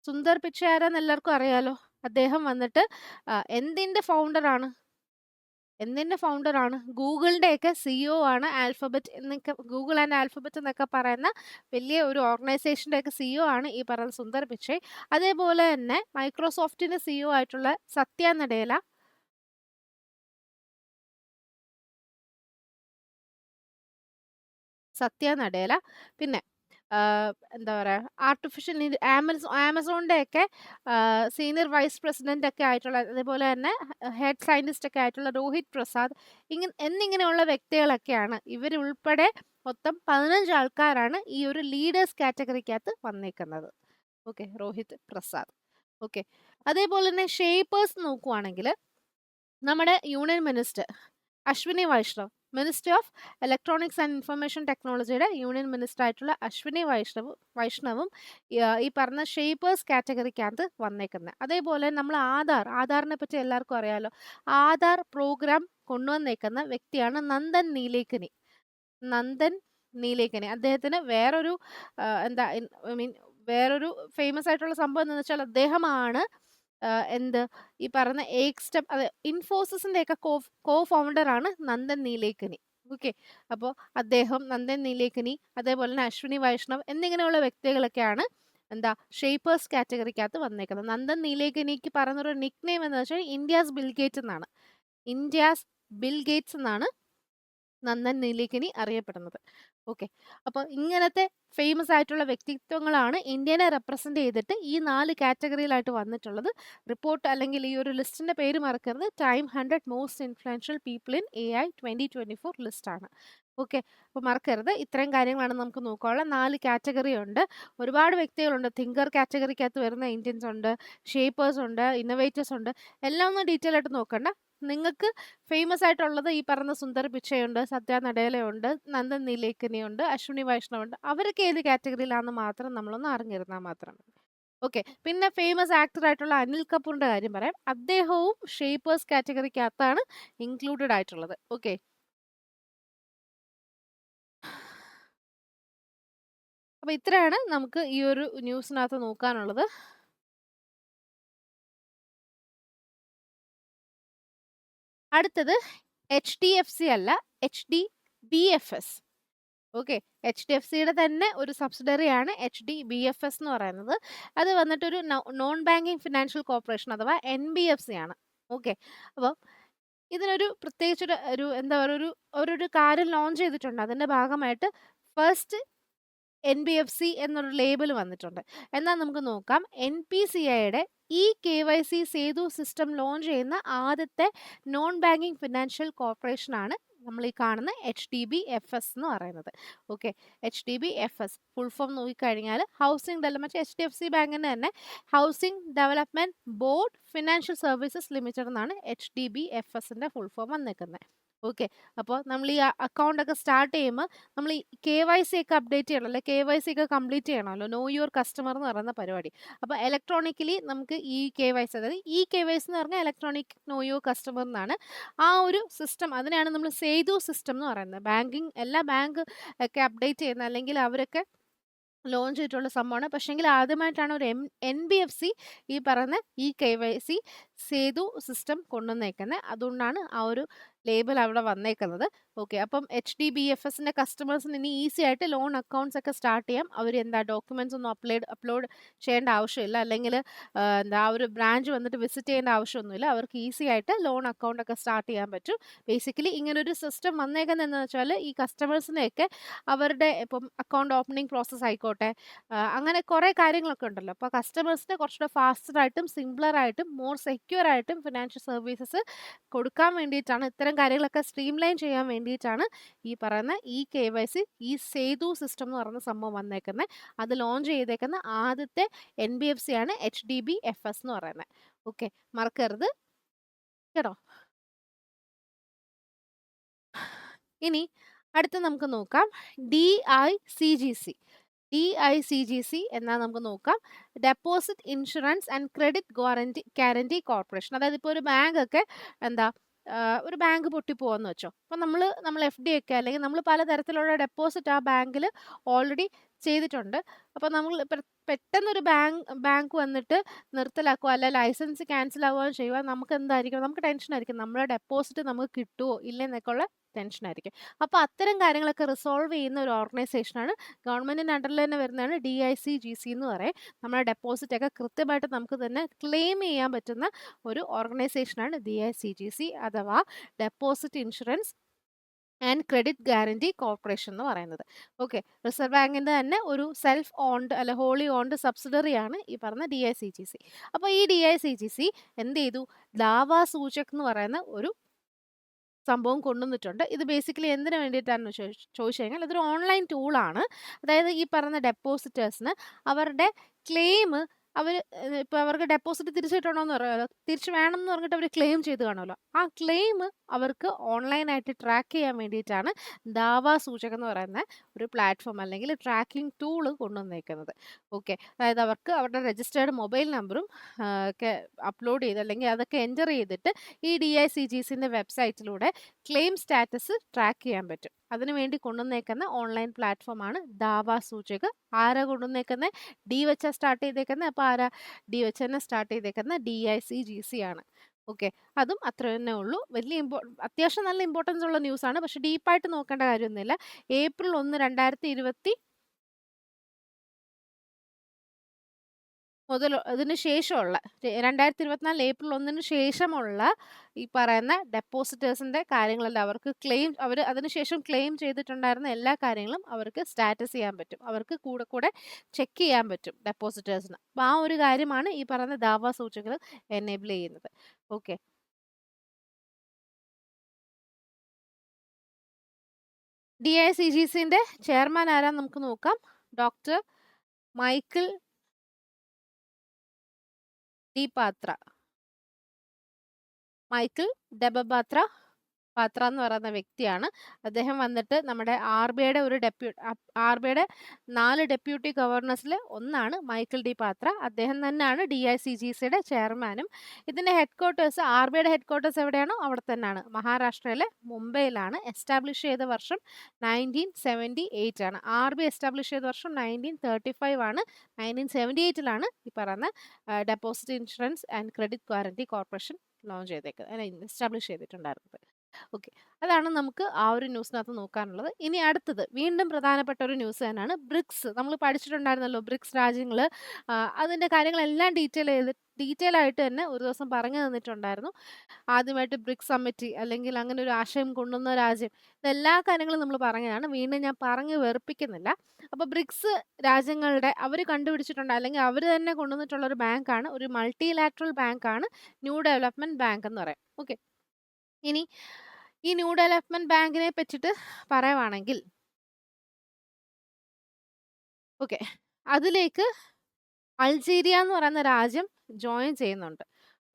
സുന്ദർ പിച്ചൈ ആരാന്ന് എല്ലാവർക്കും അറിയാലോ. അദ്ദേഹം വന്നിട്ട് എന്തിൻ്റെ ഫൗണ്ടറാണ്? ഗൂഗിളിൻ്റെയൊക്കെ സിഇഒ ആണ്. ആൽഫബറ്റ് എന്നൊക്കെ, ഗൂഗിൾ ആൻഡ് ആൽഫബറ്റ് എന്നൊക്കെ പറയുന്ന വലിയ ഒരു ഓർഗനൈസേഷൻ്റെയൊക്കെ സിഇഒ ആണ് ഈ പറയുന്ന സുന്ദർ പിച്ചൈ. അതേപോലെ തന്നെ മൈക്രോസോഫ്റ്റിൻ്റെ സിഇഒ ആയിട്ടുള്ള സത്യ നഡേല, പിന്നെ എന്താ പറയുക, ആർട്ടിഫിഷ്യൽ ആമസോണിൻ്റെയൊക്കെ സീനിയർ വൈസ് പ്രസിഡൻ്റ് ഒക്കെ ആയിട്ടുള്ള, അതേപോലെ തന്നെ ഹെഡ് സയൻറ്റിസ്റ്റ് ഒക്കെ ആയിട്ടുള്ള രോഹിത് പ്രസാദ് എന്നിങ്ങനെയുള്ള വ്യക്തികളൊക്കെയാണ്. ഇവരുൾപ്പെടെ മൊത്തം 15 ആൾക്കാരാണ് ഈ ഒരു ലീഡേഴ്സ് കാറ്റഗറിക്കകത്ത് വന്നേക്കുന്നത്. ഓക്കെ, രോഹിത് പ്രസാദ്. ഓക്കെ, അതേപോലെ തന്നെ ഷേപ്പേഴ്സ് നോക്കുവാണെങ്കിൽ നമ്മുടെ union minister Ashwini Vaishnaw, minister of electronics and information ടെക്നോളജിയുടെ യൂണിയൻ മിനിസ്റ്റർ ആയിട്ടുള്ള അശ്വിനി വൈഷ്ണവും ഈ പറഞ്ഞ ഷേപ്പേഴ്സ് കാറ്റഗറിക്കകത്ത് വന്നേക്കുന്നത്. അതേപോലെ നമ്മൾ ആധാറിനെ പറ്റി എല്ലാവർക്കും അറിയാലോ. ആധാർ പ്രോഗ്രാം കൊണ്ടുവന്നേക്കുന്ന വ്യക്തിയാണ് നന്ദൻ നീലേക്കനി. അദ്ദേഹത്തിന് വേറൊരു വേറൊരു ഫേമസ് ആയിട്ടുള്ള സംഭവം എന്താണെന്ന് വെച്ചാൽ അദ്ദേഹമാണ് ഈ പറഞ്ഞ സ്റ്റെപ്പ്, അതെ, ഇൻഫോസിസിന്റെ ഒക്കെ കോ ഫൗണ്ടർ ആണ് നന്ദൻ നീലേക്കനി. ഓക്കെ, അപ്പോൾ അദ്ദേഹം, നന്ദൻ നീലേക്കനി, അതേപോലെ തന്നെ അശ്വിനി വൈഷ്ണവ് എന്നിങ്ങനെയുള്ള വ്യക്തികളൊക്കെയാണ് ഷേപ്പേഴ്സ് കാറ്റഗറിക്കകത്ത് വന്നേക്കുന്നത്. നന്ദൻ നീലേക്കനിക്ക് പറഞ്ഞൊരു നിക് നെയിം എന്ന് വെച്ചാൽ ഇന്ത്യാസ് ബിൽ ഗേറ്റ്സ് എന്നാണ് നന്ദൻ നീലേക്കനി അറിയപ്പെടുന്നത്. ഓക്കെ, അപ്പോൾ ഇങ്ങനത്തെ ഫേമസ് ആയിട്ടുള്ള വ്യക്തിത്വങ്ങളാണ് ഇന്ത്യനെ റെപ്രസെന്റ് ചെയ്തിട്ട് ഈ 4 കാറ്റഗറിയിലായിട്ട് വന്നിട്ടുള്ളത്. റിപ്പോർട്ട് അല്ലെങ്കിൽ ഈ ഒരു ലിസ്റ്റിന്റെ പേര് മറക്കരുത്, time 100 most influential people in AI 2024 list ആണ്. ഓക്കെ, അപ്പോൾ മറക്കരുത്. ഇത്രയും കാര്യങ്ങളാണ് നമുക്ക് നോക്കാനുള്ള. 4 കാറ്റഗറി ഉണ്ട്. ഒരുപാട് വ്യക്തികളുണ്ട്. തിങ്കർ കാറ്റഗറിക്കകത്ത് വരുന്ന ഇന്ത്യൻസ് ഉണ്ട്, ഷേപ്പേഴ്സ് ഉണ്ട്, ഇന്നോവേറ്റേഴ്സ് ഉണ്ട്. എല്ലാം ഒന്നും ഡീറ്റെയിൽ ആയിട്ട് നോക്കണ്ട. നിങ്ങൾക്ക് ഫേമസ് ആയിട്ടുള്ളത് ഈ പറഞ്ഞ സുന്ദർ പിച്ചയുണ്ട്, സത്യ നടേലയുണ്ട്, നന്ദൻ നീലേക്കനിയുണ്ട്, അശ്വിനി വൈഷ്ണവുണ്ട്. അവരൊക്കെ ഏത് കാറ്റഗറിയിലാണെന്ന് മാത്രം നമ്മളൊന്ന് അറിഞ്ഞിരുന്നാൽ മാത്രം മതി. ഓക്കെ, പിന്നെ ഫേമസ് ആക്ടർ ആയിട്ടുള്ള അനിൽ കപൂറിന്റെ കാര്യം പറയാം. അദ്ദേഹവും ഷേപ്പേഴ്സ് കാറ്റഗറിക്കകത്താണ് ഇൻക്ലൂഡഡ് ആയിട്ടുള്ളത്. ഓക്കെ, അപ്പൊ ഇത്രയാണ് നമുക്ക് ഈ ഒരു ന്യൂസിനകത്ത് നോക്കാനുള്ളത്. അടുത്തത് HDFC അല്ല, HDBFS. ഓക്കെ, HDFCയുടെ തന്നെ ഒരു സബ്സിഡറിയാണ് HDBFS എന്ന് പറയുന്നത്. അത് വന്നിട്ടൊരു നോൺ ബാങ്കിങ് ഫിനാൻഷ്യൽ കോർപ്പറേഷൻ അഥവാ NBFC ആണ്. ഓക്കെ, അപ്പോൾ ഇതിനൊരു പ്രത്യേകിച്ചൊരു എന്താ പറയുക, ഒരു കാര്യം ലോഞ്ച് ചെയ്തിട്ടുണ്ട്. അതിൻ്റെ ഭാഗമായിട്ട് ഫസ്റ്റ് NBFC എന്നൊരു ലേബൽ വന്നിട്ടുണ്ട്. എന്നാൽ നമുക്ക് നോക്കാം, NPCIയുടെ KYC സേതു സിസ്റ്റം ലോഞ്ച് ചെയ്യുന്ന ആദ്യത്തെ നോൺ ബാങ്കിങ് ഫിനാൻഷ്യൽ കോർപ്പറേഷൻ ആണ് നമ്മൾ ഈ കാണുന്ന HDBFS എന്ന് പറയുന്നത്. ഓക്കെ, HDBFS ഫുൾ ഫോം നോക്കിക്കഴിഞ്ഞാൽ ഹൗസിംഗ് ഡെവലപ്മെന്റ്, HDFC ബാങ്കിന്റെ തന്നെ housing development board financial services limited എന്നാണ് HDBFSന്റെ ഫുൾ ഫോം വന്നേക്കുന്നത്. ഓക്കെ, അപ്പോൾ നമ്മൾ ഈ അക്കൗണ്ട് ഒക്കെ സ്റ്റാർട്ട് ചെയ്യുമ്പോൾ നമ്മൾ ഈ KYC ഒക്കെ അപ്ഡേറ്റ് ചെയ്യണമല്ലോ, KYC ഒക്കെ കംപ്ലീറ്റ് ചെയ്യണമല്ലോ, നോ യുവർ കസ്റ്റമർ എന്ന് പറയുന്ന പരിപാടി. അപ്പോൾ ഇലക്ട്രോണിക്കലി നമുക്ക് KYC, അതായത് KYC എന്ന് പറഞ്ഞാൽ ഇലക്ട്രോണിക് നോ യുവർ കസ്റ്റമർ എന്നാണ് ആ ഒരു സിസ്റ്റം. അതിനാണ് നമ്മൾ സേതു സിസ്റ്റം എന്ന് പറയുന്നത്. എല്ലാ ബാങ്ക് ഒക്കെ അപ്ഡേറ്റ് ചെയ്യുന്ന, അല്ലെങ്കിൽ അവരൊക്കെ ലോഞ്ച് ചെയ്തിട്ടുള്ള സംഭവമാണ്. പക്ഷേങ്കിൽ ആദ്യമായിട്ടാണ് ഒരു NBFC ഈ പറയുന്ന KYC സേതു സിസ്റ്റം കൊണ്ടുവന്നേക്കുന്നത്. അതുകൊണ്ടാണ് ആ ഒരു ലേബൽ അവിടെ വന്നേക്കുന്നത്. ഓക്കെ, അപ്പം HDBFSന്റെ കസ്റ്റമേഴ്സിന് ഇനി ഈസി ആയിട്ട് ലോൺ അക്കൗണ്ട്സ് ഒക്കെ സ്റ്റാർട്ട് ചെയ്യാം. അവർ ഡോക്യുമെന്റ്സ് ഒന്നും അപ്ലോഡ് ചെയ്യേണ്ട ആവശ്യമില്ല, അല്ലെങ്കിൽ ആ ഒരു ബ്രാഞ്ച് വന്നിട്ട് വിസിറ്റ് ചെയ്യേണ്ട ആവശ്യമൊന്നുമില്ല. അവർക്ക് ഈസി ആയിട്ട് ലോൺ അക്കൗണ്ട് ഒക്കെ സ്റ്റാർട്ട് ചെയ്യാൻ പറ്റും. ബേസിക്കലി ഇങ്ങനൊരു സിസ്റ്റം വന്നേക്കുന്നതെന്ന് വെച്ചാൽ ഈ കസ്റ്റമേഴ്സിനെയൊക്കെ അവരുടെ ഇപ്പം അക്കൗണ്ട് ഓപ്പണിംഗ് പ്രോസസ്സ് ആയിക്കോട്ടെ, അങ്ങനെ കുറേ കാര്യങ്ങളൊക്കെ ഉണ്ടല്ലോ. അപ്പോൾ കസ്റ്റമേഴ്സിന് കുറച്ചുകൂടെ ഫാസ്റ്ററായിട്ടും സിംപ്ലറായിട്ടും മോർ സെക്യൂർ ആയിട്ടും ഫിനാൻഷ്യൽ സർവീസസ് കൊടുക്കാൻ വേണ്ടിയിട്ടാണ്, ഇത്തരം കാര്യങ്ങളൊക്കെ സ്ട്രീംലൈൻ ചെയ്യാൻ വേണ്ടിയിട്ടാണ് ഈ പറയുന്ന KYC സേതു സിസ്റ്റം എന്ന് പറയുന്ന സംഭവം വന്നേക്കുന്നത്. അത് ലോഞ്ച് ചെയ്തേക്കുന്ന ആദ്യത്തെ NBFC ആണ് HDBFS എന്ന് പറയുന്നത്. ഓക്കെ, മറക്കരുത് കേട്ടോ. ഇനി അടുത്ത് നമുക്ക് നോക്കാം DICGC എന്നാൽ നമുക്ക് നോക്കാം, deposit insurance and credit guarantee corporation. അതായത് ഇപ്പോൾ ഒരു ബാങ്ക് ഒക്കെ ഒരു ബാങ്ക് പൊട്ടിപ്പോവാന്ന് വെച്ചോ. അപ്പോൾ നമ്മൾ FD ഒക്കെ അല്ലെങ്കിൽ നമ്മൾ പലതരത്തിലുള്ള ഡെപ്പോസിറ്റ് ആ ബാങ്കിൽ ഓൾറെഡി ചെയ്തിട്ടുണ്ട്. അപ്പോൾ നമ്മൾ പെട്ടെന്നൊരു ബാങ്ക് വന്നിട്ട് നിർത്തലാക്കുകയോ അല്ല ലൈസൻസ് ക്യാൻസൽ ആവുകയോ ചെയ്യുക നമുക്ക് എന്തായിരിക്കും, നമുക്ക് ടെൻഷനായിരിക്കും. നമ്മുടെ ഡെപ്പോസിറ്റ് നമുക്ക് കിട്ടുമോ ഇല്ലെന്നൊക്കെ ഉള്ള ടെൻഷനായിരിക്കും. അപ്പോൾ അത്തരം കാര്യങ്ങളൊക്കെ റിസോൾവ് ചെയ്യുന്ന ഒരു ഓർഗനൈസേഷനാണ്, ഗവൺമെൻറ്റിൻ്റെ അണ്ടറിൽ തന്നെ വരുന്നതാണ് DICGC എന്ന് പറയും. നമ്മുടെ ഡെപ്പോസിറ്റൊക്കെ കൃത്യമായിട്ട് നമുക്ക് തന്നെ ക്ലെയിം ചെയ്യാൻ പറ്റുന്ന ഒരു ഓർഗനൈസേഷനാണ് DICGC അഥവാ deposit insurance and credit guarantee corporation എന്ന് പറയുന്നത്. ഓക്കെ, റിസർവ് ബാങ്കിൻ്റെ തന്നെ ഒരു സെൽഫ് ഓൺഡ് അല്ല ഹോളി ഓൺഡ് സബ്സിഡറിയാണ് ഈ പറഞ്ഞ DICGC. അപ്പോൾ ഈ DICGC എന്ത് ചെയ്തു, ദാവാ സൂചക് എന്ന് പറയുന്ന ഒരു സംഭവം കൊണ്ടുവന്നിട്ടുണ്ട്. ഇത് ബേസിക്കലി എന്തിനു വേണ്ടിയിട്ടാണെന്ന് ചോദിച്ചു കഴിഞ്ഞാൽ ഇതൊരു ഓൺലൈൻ ടൂളാണ്. അതായത് ഈ പറഞ്ഞ ഡെപ്പോസിറ്റേഴ്സിന് അവരുടെ ക്ലെയിം അവർ ഇപ്പോൾ അവർക്ക് ഡെപ്പോസിറ്റ് തിരിച്ചു കിട്ടണമെന്ന് പറയുമല്ലോ, തിരിച്ചു വേണം എന്ന് പറഞ്ഞിട്ട് അവർ ക്ലെയിം ചെയ്ത് കാണുമല്ലോ, ആ ക്ലെയിം അവർക്ക് ഓൺലൈനായിട്ട് ട്രാക്ക് ചെയ്യാൻ വേണ്ടിയിട്ടാണ് ദാവാ സൂചക് എന്ന് പറയുന്ന ഒരു പ്ലാറ്റ്ഫോം അല്ലെങ്കിൽ ട്രാക്കിംഗ് ടൂള് കൊണ്ടുവന്നേക്കുന്നത്. ഓക്കെ, അതായത് അവർക്ക് അവരുടെ രജിസ്റ്റേർഡ് മൊബൈൽ നമ്പറും ഒക്കെ അപ്ലോഡ് ചെയ്ത് അല്ലെങ്കിൽ അതൊക്കെ എൻ്റർ ചെയ്തിട്ട് ഈ DICGCൻ്റെ വെബ്സൈറ്റിലൂടെ ക്ലെയിം സ്റ്റാറ്റസ് ട്രാക്ക് ചെയ്യാൻ പറ്റും. അതിനുവേണ്ടി കൊണ്ടുവന്നേക്കുന്ന ഓൺലൈൻ പ്ലാറ്റ്ഫോമാണ് ദാവാ സൂചക്. ആരാ കൊണ്ടുവന്നേക്കുന്നത്? ഡി വെച്ചാ സ്റ്റാർട്ട് ചെയ്തേക്കുന്നത്. അപ്പോൾ ആരാ ഡി വെച്ച് തന്നെ സ്റ്റാർട്ട് ചെയ്തേക്കുന്ന DICGC ആണ്. ഓക്കെ, അതും അത്ര തന്നെ ഉള്ളൂ. വലിയ അത്യാവശ്യം നല്ല ഇമ്പോർട്ടൻസ് ഉള്ള ന്യൂസാണ്, പക്ഷെ ഡീപ്പായിട്ട് നോക്കേണ്ട കാര്യമൊന്നുമില്ല. April 1, 2020 മുതൽ അതിന് ശേഷമുള്ള 2024 April 1 ശേഷമുള്ള ഈ പറയുന്ന ഡെപ്പോസിറ്റേഴ്സിൻ്റെ കാര്യങ്ങളെല്ലാം അവർക്ക് ക്ലെയിം, അവർ അതിനുശേഷം ക്ലെയിം ചെയ്തിട്ടുണ്ടായിരുന്ന എല്ലാ കാര്യങ്ങളും അവർക്ക് സ്റ്റാറ്റസ് ചെയ്യാൻ പറ്റും, അവർക്ക് കൂടെ ചെക്ക് ചെയ്യാൻ പറ്റും ഡെപ്പോസിറ്റേഴ്സിന്. അപ്പോൾ ആ ഒരു കാര്യമാണ് ഈ പറയുന്ന ദാവാ സൂചകങ്ങൾ എനേബിൾ ചെയ്യുന്നത്. ഓക്കെ, DICGCൻ്റെ ചെയർമാൻ ആരാന്ന് നമുക്ക് നോക്കാം. ഡോക്ടർ മൈക്കിൾ ഡെബപാത്ര എന്ന് പറയുന്ന വ്യക്തിയാണ്. അദ്ദേഹം വന്നിട്ട് നമ്മുടെ RBIയുടെ ഒരു RBIയുടെ 4 ഡെപ്യൂട്ടി ഗവർണേഴ്സിൽ ഒന്നാണ് മൈക്കിൾ ഡെബപാത്ര. അദ്ദേഹം തന്നെയാണ് DICGCയുടെ ചെയർമാനും. ഇതിൻ്റെ ഹെഡ്ക്വാർട്ടേഴ്സ്, RBIയുടെ ഹെഡ്ക്വാർട്ടേഴ്സ് എവിടെയാണോ അവിടെ തന്നെയാണ്, മഹാരാഷ്ട്രയിലെ മുംബൈയിലാണ്. എസ്റ്റാബ്ലിഷ് ചെയ്ത വർഷം 1978 ആണ്. RBI എസ്റ്റാബ്ലിഷ് ചെയ്ത വർഷം 1935 ആണ്. 1978 ഈ പറയുന്ന deposit insurance and credit guarantee corporation launch ചെയ്തേക്കുന്നത്, എസ്റ്റാബ്ലിഷ് ചെയ്തിട്ടുണ്ടായിരുന്നത്. ഓക്കെ, അതാണ് നമുക്ക് ആ ഒരു ന്യൂസിനകത്ത് നോക്കാനുള്ളത്. ഇനി അടുത്തത് വീണ്ടും പ്രധാനപ്പെട്ട ഒരു ന്യൂസ് തന്നെയാണ്. ബ്രിക്സ് നമ്മൾ പഠിച്ചിട്ടുണ്ടായിരുന്നല്ലോ, ബ്രിക്സ് രാജ്യങ്ങൾ. അതിൻ്റെ കാര്യങ്ങളെല്ലാം ഡീറ്റെയിൽ ആയിട്ട് തന്നെ ഒരു ദിവസം പറഞ്ഞു തന്നിട്ടുണ്ടായിരുന്നു. ആദ്യമായിട്ട് ബ്രിക്സ് സമ്മിറ്റ് അല്ലെങ്കിൽ അങ്ങനെ ഒരു ആശയം കൊണ്ടുവന്ന രാജ്യം, ഇതെല്ലാ കാര്യങ്ങളും നമ്മൾ പറഞ്ഞതാണ്. വീണ്ടും ഞാൻ പറഞ്ഞ് വെറുപ്പിക്കുന്നില്ല. അപ്പോൾ ബ്രിക്സ് രാജ്യങ്ങളുടെ അവർ കണ്ടുപിടിച്ചിട്ടുണ്ട് അല്ലെങ്കിൽ അവർ തന്നെ കൊണ്ടുവന്നിട്ടുള്ള ഒരു ബാങ്കാണ്, ഒരു മൾട്ടിലാറ്ററൽ ബാങ്കാണ് ന്യൂ ഡെവലപ്മെൻറ്റ് ബാങ്ക് എന്ന് പറയും. ഓക്കെ, ഇനി ഈ ന്യൂ ഡെവലപ്മെൻറ്റ് ബാങ്കിനെ പറ്റിയിട്ട് പറയുവാണെങ്കിൽ, ഓക്കെ, അതിലേക്ക് അൾജീരിയ എന്ന് പറയുന്ന രാജ്യം ജോയിൻ ചെയ്യുന്നുണ്ട്.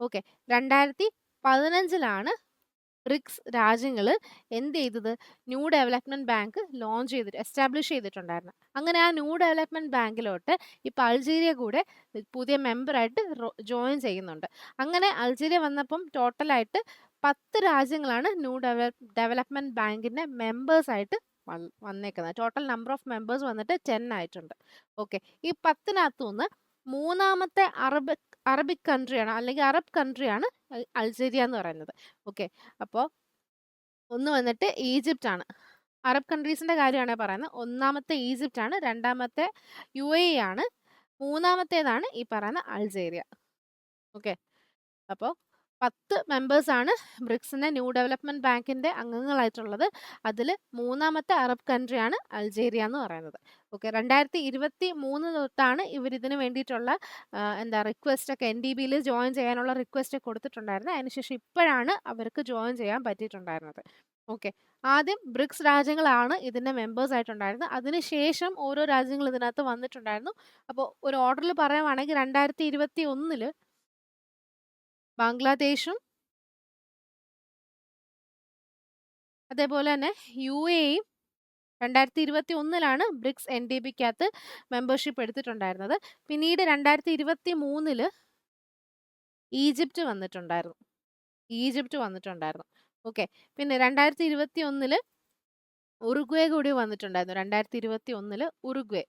ഓക്കെ, 2015 ബ്രിക്സ് രാജ്യങ്ങൾ എന്ത് ചെയ്തത്, ന്യൂ ഡെവലപ്മെൻറ്റ് ബാങ്ക് ലോഞ്ച് ചെയ്തിട്ട് എസ്റ്റാബ്ലിഷ് ചെയ്തിട്ടുണ്ടായിരുന്നു. അങ്ങനെ ആ ന്യൂ ഡെവലപ്മെൻറ്റ് ബാങ്കിലോട്ട് ഇപ്പോൾ അൾജീരിയ കൂടെ പുതിയ മെമ്പറായിട്ട് ജോയിൻ ചെയ്യുന്നുണ്ട്. അങ്ങനെ അൾജീരിയ വന്നപ്പം ടോട്ടലായിട്ട് 10 രാജ്യങ്ങളാണ് ന്യൂ ഡെവലപ്മെൻറ്റ് ബാങ്കിൻ്റെ മെമ്പേഴ്സായിട്ട് വന്നേക്കുന്നത്. ടോട്ടൽ നമ്പർ ഓഫ് മെമ്പേഴ്സ് വന്നിട്ട് 10 ആയിട്ടുണ്ട്. ഓക്കെ, ഈ 10-നകത്തുനിന്ന് മൂന്നാമത്തെ അറബിക് കൺട്രിയാണ് അല്ലെങ്കിൽ അറബ് കൺട്രിയാണ് അൾജീരിയ എന്ന് പറയുന്നത്. ഓക്കെ, അപ്പോൾ ഒന്ന് വന്നിട്ട് ഈജിപ്റ്റ് ആണ്. അറബ് കൺട്രീസിൻ്റെ കാര്യമാണ് പറയുന്നത്. ഒന്നാമത്തെ ഈജിപ്റ്റ് ആണ്, രണ്ടാമത്തെ UAE ആണ്, മൂന്നാമത്തേതാണ് ഈ പറയുന്ന അൾജീരിയ. ഓക്കെ, അപ്പോൾ 10 മെമ്പേഴ്സാണ് ബ്രിക്സിൻ്റെ ന്യൂ ഡെവലപ്മെൻറ്റ് ബാങ്കിൻ്റെ അംഗങ്ങളായിട്ടുള്ളത്. അതിൽ മൂന്നാമത്തെ അറബ് കൺട്രിയാണ് അൾജീരിയ എന്ന് പറയുന്നത്. ഓക്കെ, 2023 തൊട്ടാണ് ഇവരിതിന് വേണ്ടിയിട്ടുള്ള റിക്വസ്റ്റൊക്കെ NDBയിൽ ജോയിൻ ചെയ്യാനുള്ള റിക്വസ്റ്റ് കൊടുത്തിട്ടുണ്ടായിരുന്നത്. അതിനുശേഷം ഇപ്പോഴാണ് അവർക്ക് ജോയിൻ ചെയ്യാൻ പറ്റിയിട്ടുണ്ടായിരുന്നത്. ഓക്കെ, ആദ്യം ബ്രിക്സ് രാജ്യങ്ങളാണ് ഇതിൻ്റെ മെമ്പേഴ്സ് ആയിട്ടുണ്ടായിരുന്നത്. അതിനുശേഷം ഓരോ രാജ്യങ്ങൾ ഇതിനകത്ത് വന്നിട്ടുണ്ടായിരുന്നു. അപ്പോൾ ഒരു ഓർഡറിൽ പറയുവാണെങ്കിൽ 2021 ബംഗ്ലാദേശും അതേപോലെ തന്നെ UAEയും 2021 ബ്രിക്സ് NDBക്കകത്ത് മെമ്പർഷിപ്പ് എടുത്തിട്ടുണ്ടായിരുന്നത്. പിന്നീട് 2023 ഈജിപ്റ്റ് വന്നിട്ടുണ്ടായിരുന്നു. ഓക്കെ, പിന്നെ 2021 ഉറുഗ്വേ കൂടി വന്നിട്ടുണ്ടായിരുന്നു. 2021 ഉറുഗ്വേ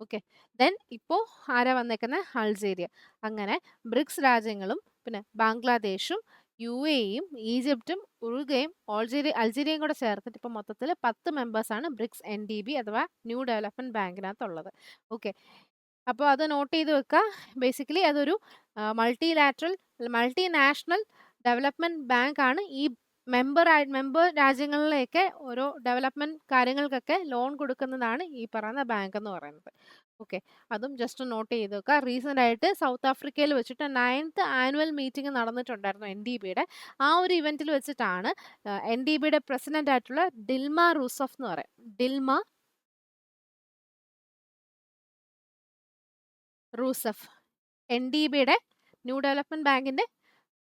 ഓക്കെ. ദെൻ ഇപ്പോൾ ആരാ വന്നേക്കുന്നത്? അൾജീരിയ. അങ്ങനെ ബ്രിക്സ് രാജ്യങ്ങളും പിന്നെ ബംഗ്ലാദേശും UAEയും ഈജിപ്തും ഉറുഗ്വേയും അൾജീരിയയും കൂടെ ചേർത്തിട്ട് ഇപ്പോൾ മൊത്തത്തിൽ 10 മെമ്പേഴ്സാണ് ബ്രിക്സ് NDB അഥവാ ന്യൂ ഡെവലപ്മെന്റ് ബാങ്കിനകത്തുള്ളത്. ഓക്കെ. അപ്പോൾ അത് നോട്ട് ചെയ്ത് വെക്കുക. ബേസിക്കലി അതൊരു മൾട്ടിനാഷണൽ ഡെവലപ്മെന്റ് ബാങ്ക് ആണ്. ഈ മെമ്പർ രാജ്യങ്ങളിലേക്ക് ഓരോ ഡെവലപ്മെന്റ് കാര്യങ്ങൾക്കൊക്കെ ലോൺ കൊടുക്കുന്നതാണ് ഈ പറയുന്ന ബാങ്ക് എന്ന് പറയുന്നത്. ഓക്കെ. അതും ജസ്റ്റ് നോട്ട് ചെയ്ത് വെക്കുക. റീസെന്റ് ആയിട്ട് സൗത്ത് ആഫ്രിക്കയിൽ വെച്ചിട്ട് 9th ആനുവൽ മീറ്റിംഗ് നടന്നിട്ടുണ്ടായിരുന്നു NDBയുടെ. ആ ഒരു ഇവന്റിൽ വെച്ചിട്ടാണ് NDBയുടെ പ്രസിഡന്റ് ആയിട്ടുള്ള ഡിൽമ റൂസഫ് എന്ന് പറയും. ഡിൽമ റൂസഫ് NDBയുടെ ന്യൂ ഡെവലപ്മെന്റ് ബാങ്കിന്റെ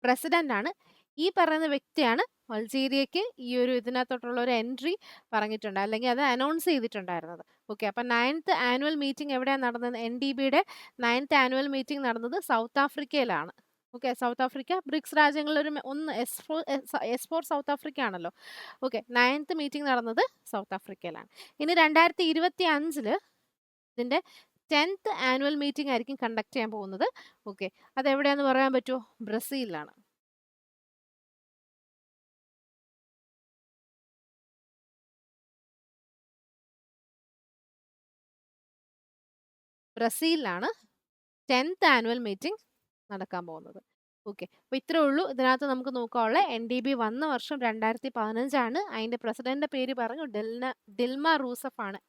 പ്രസിഡന്റ് ആണ്. ഈ പറയുന്ന വ്യക്തിയാണ് അൾജീരിയക്ക് ഈ ഒരു ഇതിനകത്തോട്ടുള്ള ഒരു എൻട്രി പറഞ്ഞിട്ടുണ്ട്, അല്ലെങ്കിൽ അത് അനൗൺസ് ചെയ്തിട്ടുണ്ടായിരുന്നത്. ഓക്കെ. അപ്പം 9th ആനുവൽ മീറ്റിംഗ് എവിടെയാണ് നടന്നത്? NDBയുടെ 9th ആനുവൽ മീറ്റിംഗ് നടന്നത് സൗത്ത് ആഫ്രിക്കയിലാണ്. ഓക്കെ. സൗത്ത് ആഫ്രിക്ക ബ്രിക്സ് രാജ്യങ്ങളിൽ ഒന്ന് S4 സൗത്ത് ആഫ്രിക്ക ആണല്ലോ. ഓക്കെ. 9th മീറ്റിംഗ് നടന്നത് സൗത്ത് ആഫ്രിക്കയിലാണ്. ഇനി 2025 ഇതിന്റെ 10th ആനുവൽ മീറ്റിംഗ് ആയിരിക്കും കണ്ടക്ട് ചെയ്യാൻ പോകുന്നത്. ഓക്കെ. അതെവിടെയാന്ന് പറയാൻ പറ്റുമോ? ബ്രസീലിലാണ്. ബ്രസീലിലാണ് 10th ആനുവൽ മീറ്റിംഗ് നടക്കാൻ പോകുന്നത്. ഓക്കെ. അപ്പോൾ ഇത്രേ ഉള്ളൂ ഇതിനകത്ത് നമുക്ക് നോക്കാനുള്ള. NDB വന്ന വർഷം 2015 അതിന്റെ പ്രസിഡന്റിന്റെ പേര് പറഞ്ഞു, ഡിൽമ റൂസഫ് ആണ്.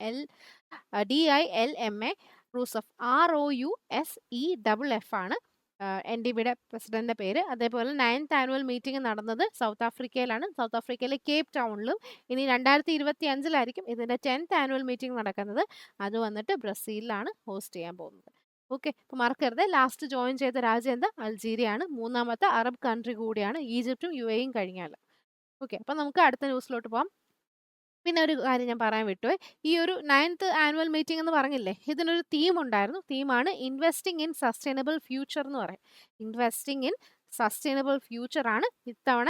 DILMA Rousseff. ROUSEFF ആണ് NDBയുടെ പ്രസിഡന്റിന്റെ പേര്. അതേപോലെ 9th ആനുവൽ മീറ്റിംഗ് നടന്നത് സൗത്ത് ആഫ്രിക്കയിലാണ്. സൗത്ത് ആഫ്രിക്കയിലെ കേപ്പ് ടൗണിലും. ഇനി 2025 ഇതിന്റെ 10th ആനുവൽ മീറ്റിംഗ് നടക്കുന്നത്. അത് വന്നിട്ട് ബ്രസീലിലാണ് ഹോസ്റ്റ് ചെയ്യാൻ പോകുന്നത്. ഓക്കെ. അപ്പോൾ മറക്കരുത്, ലാസ്റ്റ് ജോയിൻ ചെയ്ത രാജ്യം എന്താ? അൾജീരിയ ആണ്. മൂന്നാമത്തെ അറബ് കൺട്രി കൂടിയാണ്, ഈജിപ്തും UAEയും കഴിഞ്ഞാൽ. ഓക്കെ. അപ്പോൾ നമുക്ക് അടുത്ത ന്യൂസിലോട്ട് പോകാം. പിന്നെ ഒരു കാര്യം ഞാൻ പറയാൻ വിട്ടുപോയി. ഈ ഒരു 9th ആനുവൽ മീറ്റിംഗ് എന്ന് പറഞ്ഞില്ലേ, ഇതിനൊരു തീം ഉണ്ടായിരുന്നു. തീമാണ് ഇൻവെസ്റ്റിംഗ് ഇൻ സസ്റ്റൈനബിൾ ഫ്യൂച്ചർ എന്ന് പറയും. ഇൻവെസ്റ്റിംഗ് ഇൻ സസ്റ്റൈനബിൾ ഫ്യൂച്ചർ ആണ് ഇത്തവണ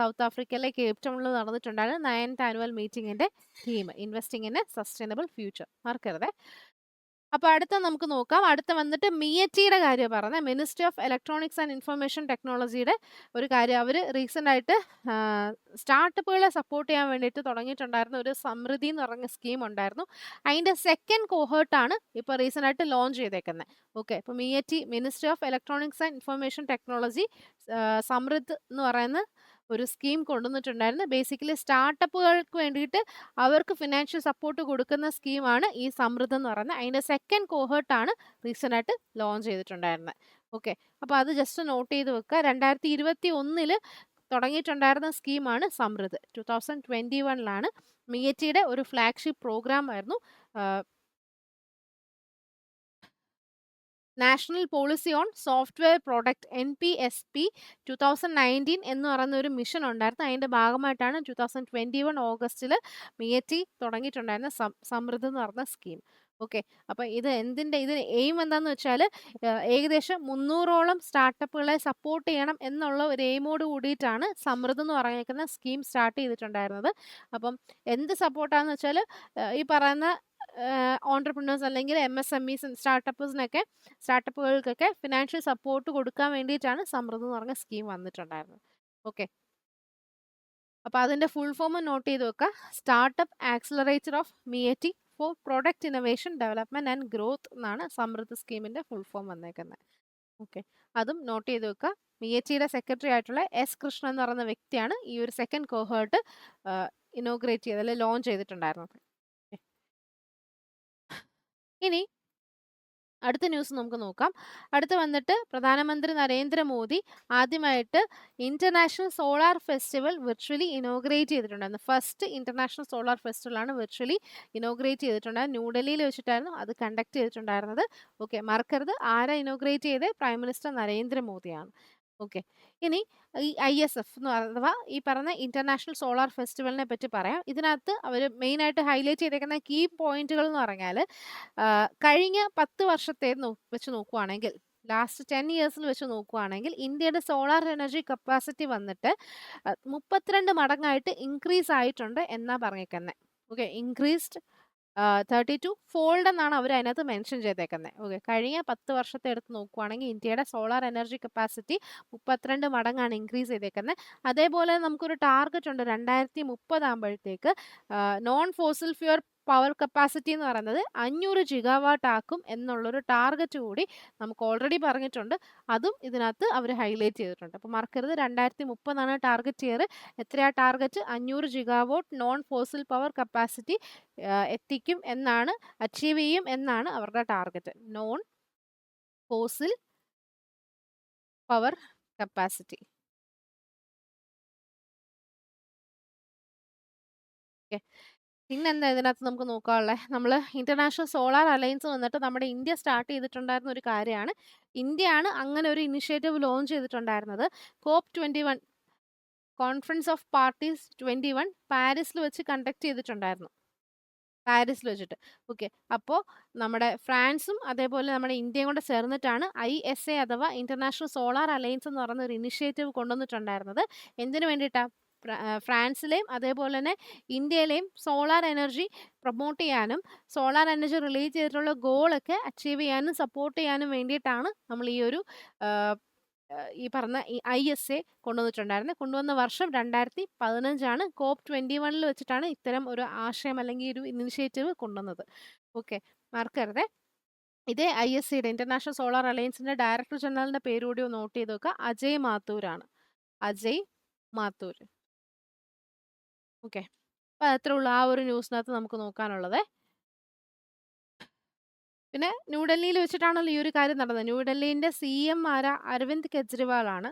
സൗത്ത് ആഫ്രിക്കയിലെ കേപ്പ് ടൗണിൽ നടന്നിട്ടുണ്ടായിരുന്ന 9th ആനുവൽ മീറ്റിംഗിന്റെ തീം. Investing in a sustainable future. മറക്കരുതേ. അപ്പോൾ അടുത്ത നമുക്ക് നോക്കാം. അടുത്ത വന്നിട്ട് മിയറ്റിയുടെ കാര്യം പറഞ്ഞത്. Ministry of electronics and information ടെക്നോളജിയുടെ ഒരു കാര്യം. അവർ റീസെൻ്റ് ആയിട്ട് സ്റ്റാർട്ടപ്പുകളെ സപ്പോർട്ട് ചെയ്യാൻ വേണ്ടിയിട്ട് തുടങ്ങിയിട്ടുണ്ടായിരുന്ന ഒരു സമൃദ്ധി എന്ന് പറഞ്ഞ സ്കീം ഉണ്ടായിരുന്നു. അതിൻ്റെ സെക്കൻഡ് കോഹേർട്ടാണ് ഇപ്പോൾ റീസെൻ്റ് ആയിട്ട് ലോഞ്ച് ചെയ്തേക്കുന്നത്. ഓക്കെ. ഇപ്പോൾ ministry of electronics and information technology Samriddh എന്ന് പറയുന്ന ഒരു സ്കീം കൊണ്ടുവന്നിട്ടുണ്ടായിരുന്നു. ബേസിക്കലി സ്റ്റാർട്ടപ്പുകൾക്ക് വേണ്ടിയിട്ട് അവർക്ക് ഫിനാൻഷ്യൽ സപ്പോർട്ട് കൊടുക്കുന്ന സ്കീമാണ് ഈ സമൃദ്ധ് എന്ന് പറയുന്നത്. അതിൻ്റെ സെക്കൻഡ് കോഹേർട്ടാണ് റീസെൻ്റ് ആയിട്ട് ലോഞ്ച് ചെയ്തിട്ടുണ്ടായിരുന്നത്. ഓക്കെ. അപ്പോൾ അത് ജസ്റ്റ് നോട്ട് ചെയ്ത് വെക്കുക. 2021 തുടങ്ങിയിട്ടുണ്ടായിരുന്ന സ്കീമാണ് സമൃദ്ധ്. 2021 മിയറ്റിയുടെ ഒരു ഫ്ലാഗ്ഷിപ്പ് പ്രോഗ്രാം ആയിരുന്നു. National policy on software product NPSP 2019 എന്ന് പറയുന്ന ഒരു മിഷൻ ഉണ്ടായിരുന്നു. അതിൻ്റെ ഭാഗമായിട്ടാണ് 2021 ഓഗസ്റ്റിൽ മിയറ്റി തുടങ്ങിയിട്ടുണ്ടായിരുന്ന സമൃദ്ധ് എന്ന് പറയുന്ന സ്കീം. ഓക്കെ. അപ്പോൾ ഇത് എയിം എന്താണെന്ന് വെച്ചാൽ ഏകദേശം 300ഓളം സ്റ്റാർട്ടപ്പുകളെ സപ്പോർട്ട് ചെയ്യണം എന്നുള്ള ഒരു എയിമോട് കൂടിയിട്ടാണ് സമൃദ്ധ് എന്ന് പറഞ്ഞേക്കുന്ന സ്കീം സ്റ്റാർട്ട് ചെയ്തിട്ടുണ്ടായിരുന്നത്. അപ്പം എന്ത് സപ്പോർട്ടാണെന്ന് വെച്ചാൽ ഈ പറയുന്ന ഓൺടർപ്രണേഴ്സ് അല്ലെങ്കിൽ MSMEs സ്റ്റാർട്ടപ്പുകൾക്കൊക്കെ ഫിനാൻഷ്യൽ സപ്പോർട്ട് കൊടുക്കാൻ വേണ്ടിയിട്ടാണ് സമൃദ്ധ് എന്ന് പറഞ്ഞ സ്കീം വന്നിട്ടുണ്ടായിരുന്നത്. ഓക്കെ. അപ്പോൾ അതിൻ്റെ ഫുൾ ഫോം നോട്ട് ചെയ്ത് വെക്കുക. Startup accelerator of MeitY for product innovation development and growth എന്നാണ് സമൃദ്ധ് സ്കീമിൻ്റെ ഫുൾ ഫോം വന്നേക്കുന്നത്. ഓക്കെ. അതും നോട്ട് ചെയ്ത് വെക്കുക. മിയറ്റിയുടെ സെക്രട്ടറി ആയിട്ടുള്ള S കൃഷ്ണൻ എന്ന് പറയുന്ന വ്യക്തിയാണ് ഈ ഒരു സെക്കൻഡ് കോഹേർട്ട് ഇനോഗ്രേറ്റ് ചെയ്ത് അല്ലെങ്കിൽ ലോഞ്ച് ചെയ്തിട്ടുണ്ടായിരുന്നത്. ഇനി അടുത്ത ന്യൂസ് നമുക്ക് നോക്കാം. അടുത്ത് വന്നിട്ട് പ്രധാനമന്ത്രി നരേന്ദ്രമോദി ആദ്യമായിട്ട് international solar festival virtually inaugurate ചെയ്തിട്ടുണ്ടായിരുന്നു. ഫസ്റ്റ് ഇന്റർനാഷണൽ സോളാർ ഫെസ്റ്റിവലാണ് വിർച്വലി ഇനോഗ്രേറ്റ് ചെയ്തിട്ടുണ്ടായിരുന്നു. ന്യൂഡൽഹിയിൽ വെച്ചിട്ടായിരുന്നു അത് കണ്ടക്ട് ചെയ്തിട്ടുണ്ടായിരുന്നത്. ഓക്കെ. മറക്കരുത്, ആരാ ഇനോഗ്രേറ്റ് ചെയ്തത്? പ്രൈം മിനിസ്റ്റർ നരേന്ദ്രമോദിയാണ്. ഓക്കെ. ഇനി ഈ ISF എന്ന് അഥവാ ഈ പറഞ്ഞ ഇന്റർനാഷണൽ സോളാർ ഫെസ്റ്റിവലിനെ പറ്റി പറയാം. ഇതിനകത്ത് അവർ മെയിനായിട്ട് ഹൈലൈറ്റ് ചെയ്തേക്കുന്ന കീ പോയിന്റുകൾ എന്ന് പറഞ്ഞാൽ കഴിഞ്ഞ 10 വർഷത്തെ വെച്ച് നോക്കുവാണെങ്കിൽ, ലാസ്റ്റ് 10 ഇയേഴ്സിൽ വെച്ച് നോക്കുവാണെങ്കിൽ ഇന്ത്യയുടെ സോളാർ എനർജി കപ്പാസിറ്റി വന്നിട്ട് 32 മടങ്ങായിട്ട് ഇൻക്രീസ് ആയിട്ടുണ്ട് എന്നാ പറഞ്ഞേക്കുന്നത്. ഓക്കെ. ഇൻക്രീസ്ഡ് 32 ഫോൾഡ് എന്നാണ് അവർ അതിനകത്ത് മെൻഷൻ ചെയ്തേക്കുന്നത്. ഓക്കെ, കഴിഞ്ഞ 10 വർഷത്തെ എടുത്ത് നോക്കുവാണെങ്കിൽ ഇന്ത്യയുടെ സോളാർ എനർജി കപ്പാസിറ്റി 32 മടങ്ങാണ് ഇൻക്രീസ് ചെയ്തേക്കുന്നത്. അതേപോലെ നമുക്കൊരു ടാർഗറ്റ് ഉണ്ട് 2030 ആകുമ്പോഴത്തേക്ക് നോൺ ഫോസിൽ ഫ്യൂർ പവർ കപ്പാസിറ്റി എന്ന് പറയുന്നത് 500 ജിഗാവാട്ട് ആക്കും എന്നുള്ളൊരു ടാർഗറ്റ് കൂടി നമുക്ക് ഓൾറെഡി പറഞ്ഞിട്ടുണ്ട്. അതും ഇതിനകത്ത് അവർ ഹൈലൈറ്റ് ചെയ്തിട്ടുണ്ട്. അപ്പോൾ മറക്കരുത്, 2030 ടാർഗറ്റ് ഇയർ. എത്രയാ target? 500 gigawatt non fossil power capacity എത്തിക്കും എന്നാണ്, അച്ചീവ് ചെയ്യും എന്നാണ് അവരുടെ target. Non fossil power capacity. Okay, പിന്നെന്താ ഇതിനകത്ത് നമുക്ക് നോക്കാനുള്ളത്? നമ്മൾ ഇന്റർനാഷണൽ സോളാർ അലയൻസ് വന്നിട്ട് നമ്മുടെ ഇന്ത്യ സ്റ്റാർട്ട് ചെയ്തിട്ടുണ്ടായിരുന്ന ഒരു കാര്യമാണ്. ഇന്ത്യയാണ് അങ്ങനെ ഒരു ഇനിഷ്യേറ്റീവ് ലോഞ്ച് ചെയ്തിട്ടുണ്ടായിരുന്നത്. COP21 കോൺഫറൻസ് ഓഫ് പാർട്ടീസ് 21 പാരീസിൽ വെച്ച് കണ്ടക്ട് ചെയ്തിട്ടുണ്ടായിരുന്നു. പാരീസിൽ വെച്ചിട്ട്. ഓക്കെ, അപ്പോൾ നമ്മുടെ ഫ്രാൻസും അതേപോലെ നമ്മുടെ ഇന്ത്യയും കൂടെ ചേർന്നിട്ടാണ് ISA അഥവാ ഇന്റർനാഷണൽ സോളാർ അലയൻസ് എന്ന് പറയുന്ന ഒരു ഇനിഷ്യേറ്റീവ് കൊണ്ടുവന്നിട്ടുണ്ടായിരുന്നത്. എന്തിനു വേണ്ടിയിട്ടാണ്? ഫ്രാൻസിലെയും അതേപോലെ തന്നെ ഇന്ത്യയിലെയും സോളാർ എനർജി പ്രൊമോട്ട് ചെയ്യാനും സോളാർ എനർജി റിലേറ്റ് ചെയ്തിട്ടുള്ള ഗോളൊക്കെ അച്ചീവ് ചെയ്യാനും സപ്പോർട്ട് ചെയ്യാനും വേണ്ടിയിട്ടാണ് നമ്മൾ ഈ ഒരു ഈ പറഞ്ഞ ഈ ISA കൊണ്ടുവന്നിട്ടുണ്ടായിരുന്നത്. കൊണ്ടുവന്ന വർഷം 2015 COP21 വെച്ചിട്ടാണ് ഇത്തരം ഒരു ആശയം അല്ലെങ്കിൽ ഒരു ഇനിഷ്യേറ്റീവ് കൊണ്ടുവന്നത്. ഓക്കെ, മറക്കരുതേ. ഇതേ ISAയുടെ ഇന്റർനാഷണൽ സോളാർ അലയൻസിന്റെ ഡയറക്ടർ ജനറലിന്റെ പേര് കൂടി ഒന്ന് നോട്ട് ചെയ്ത് നോക്കുക. അജയ് മാത്തൂർ ആണ്. അജയ് മാത്തൂർ. ഓക്കെ, അപ്പൊ അത്രേ ഉള്ളൂ ആ ഒരു ന്യൂസിനകത്ത് നമുക്ക് നോക്കാനുള്ളത്. പിന്നെ ന്യൂഡൽഹിയിൽ വെച്ചിട്ടാണല്ലോ ഈ ഒരു കാര്യം നടന്നത്. ന്യൂഡൽഹിന്റെ CM ആരാ? അരവിന്ദ് കെജ്രിവാൾ ആണ്.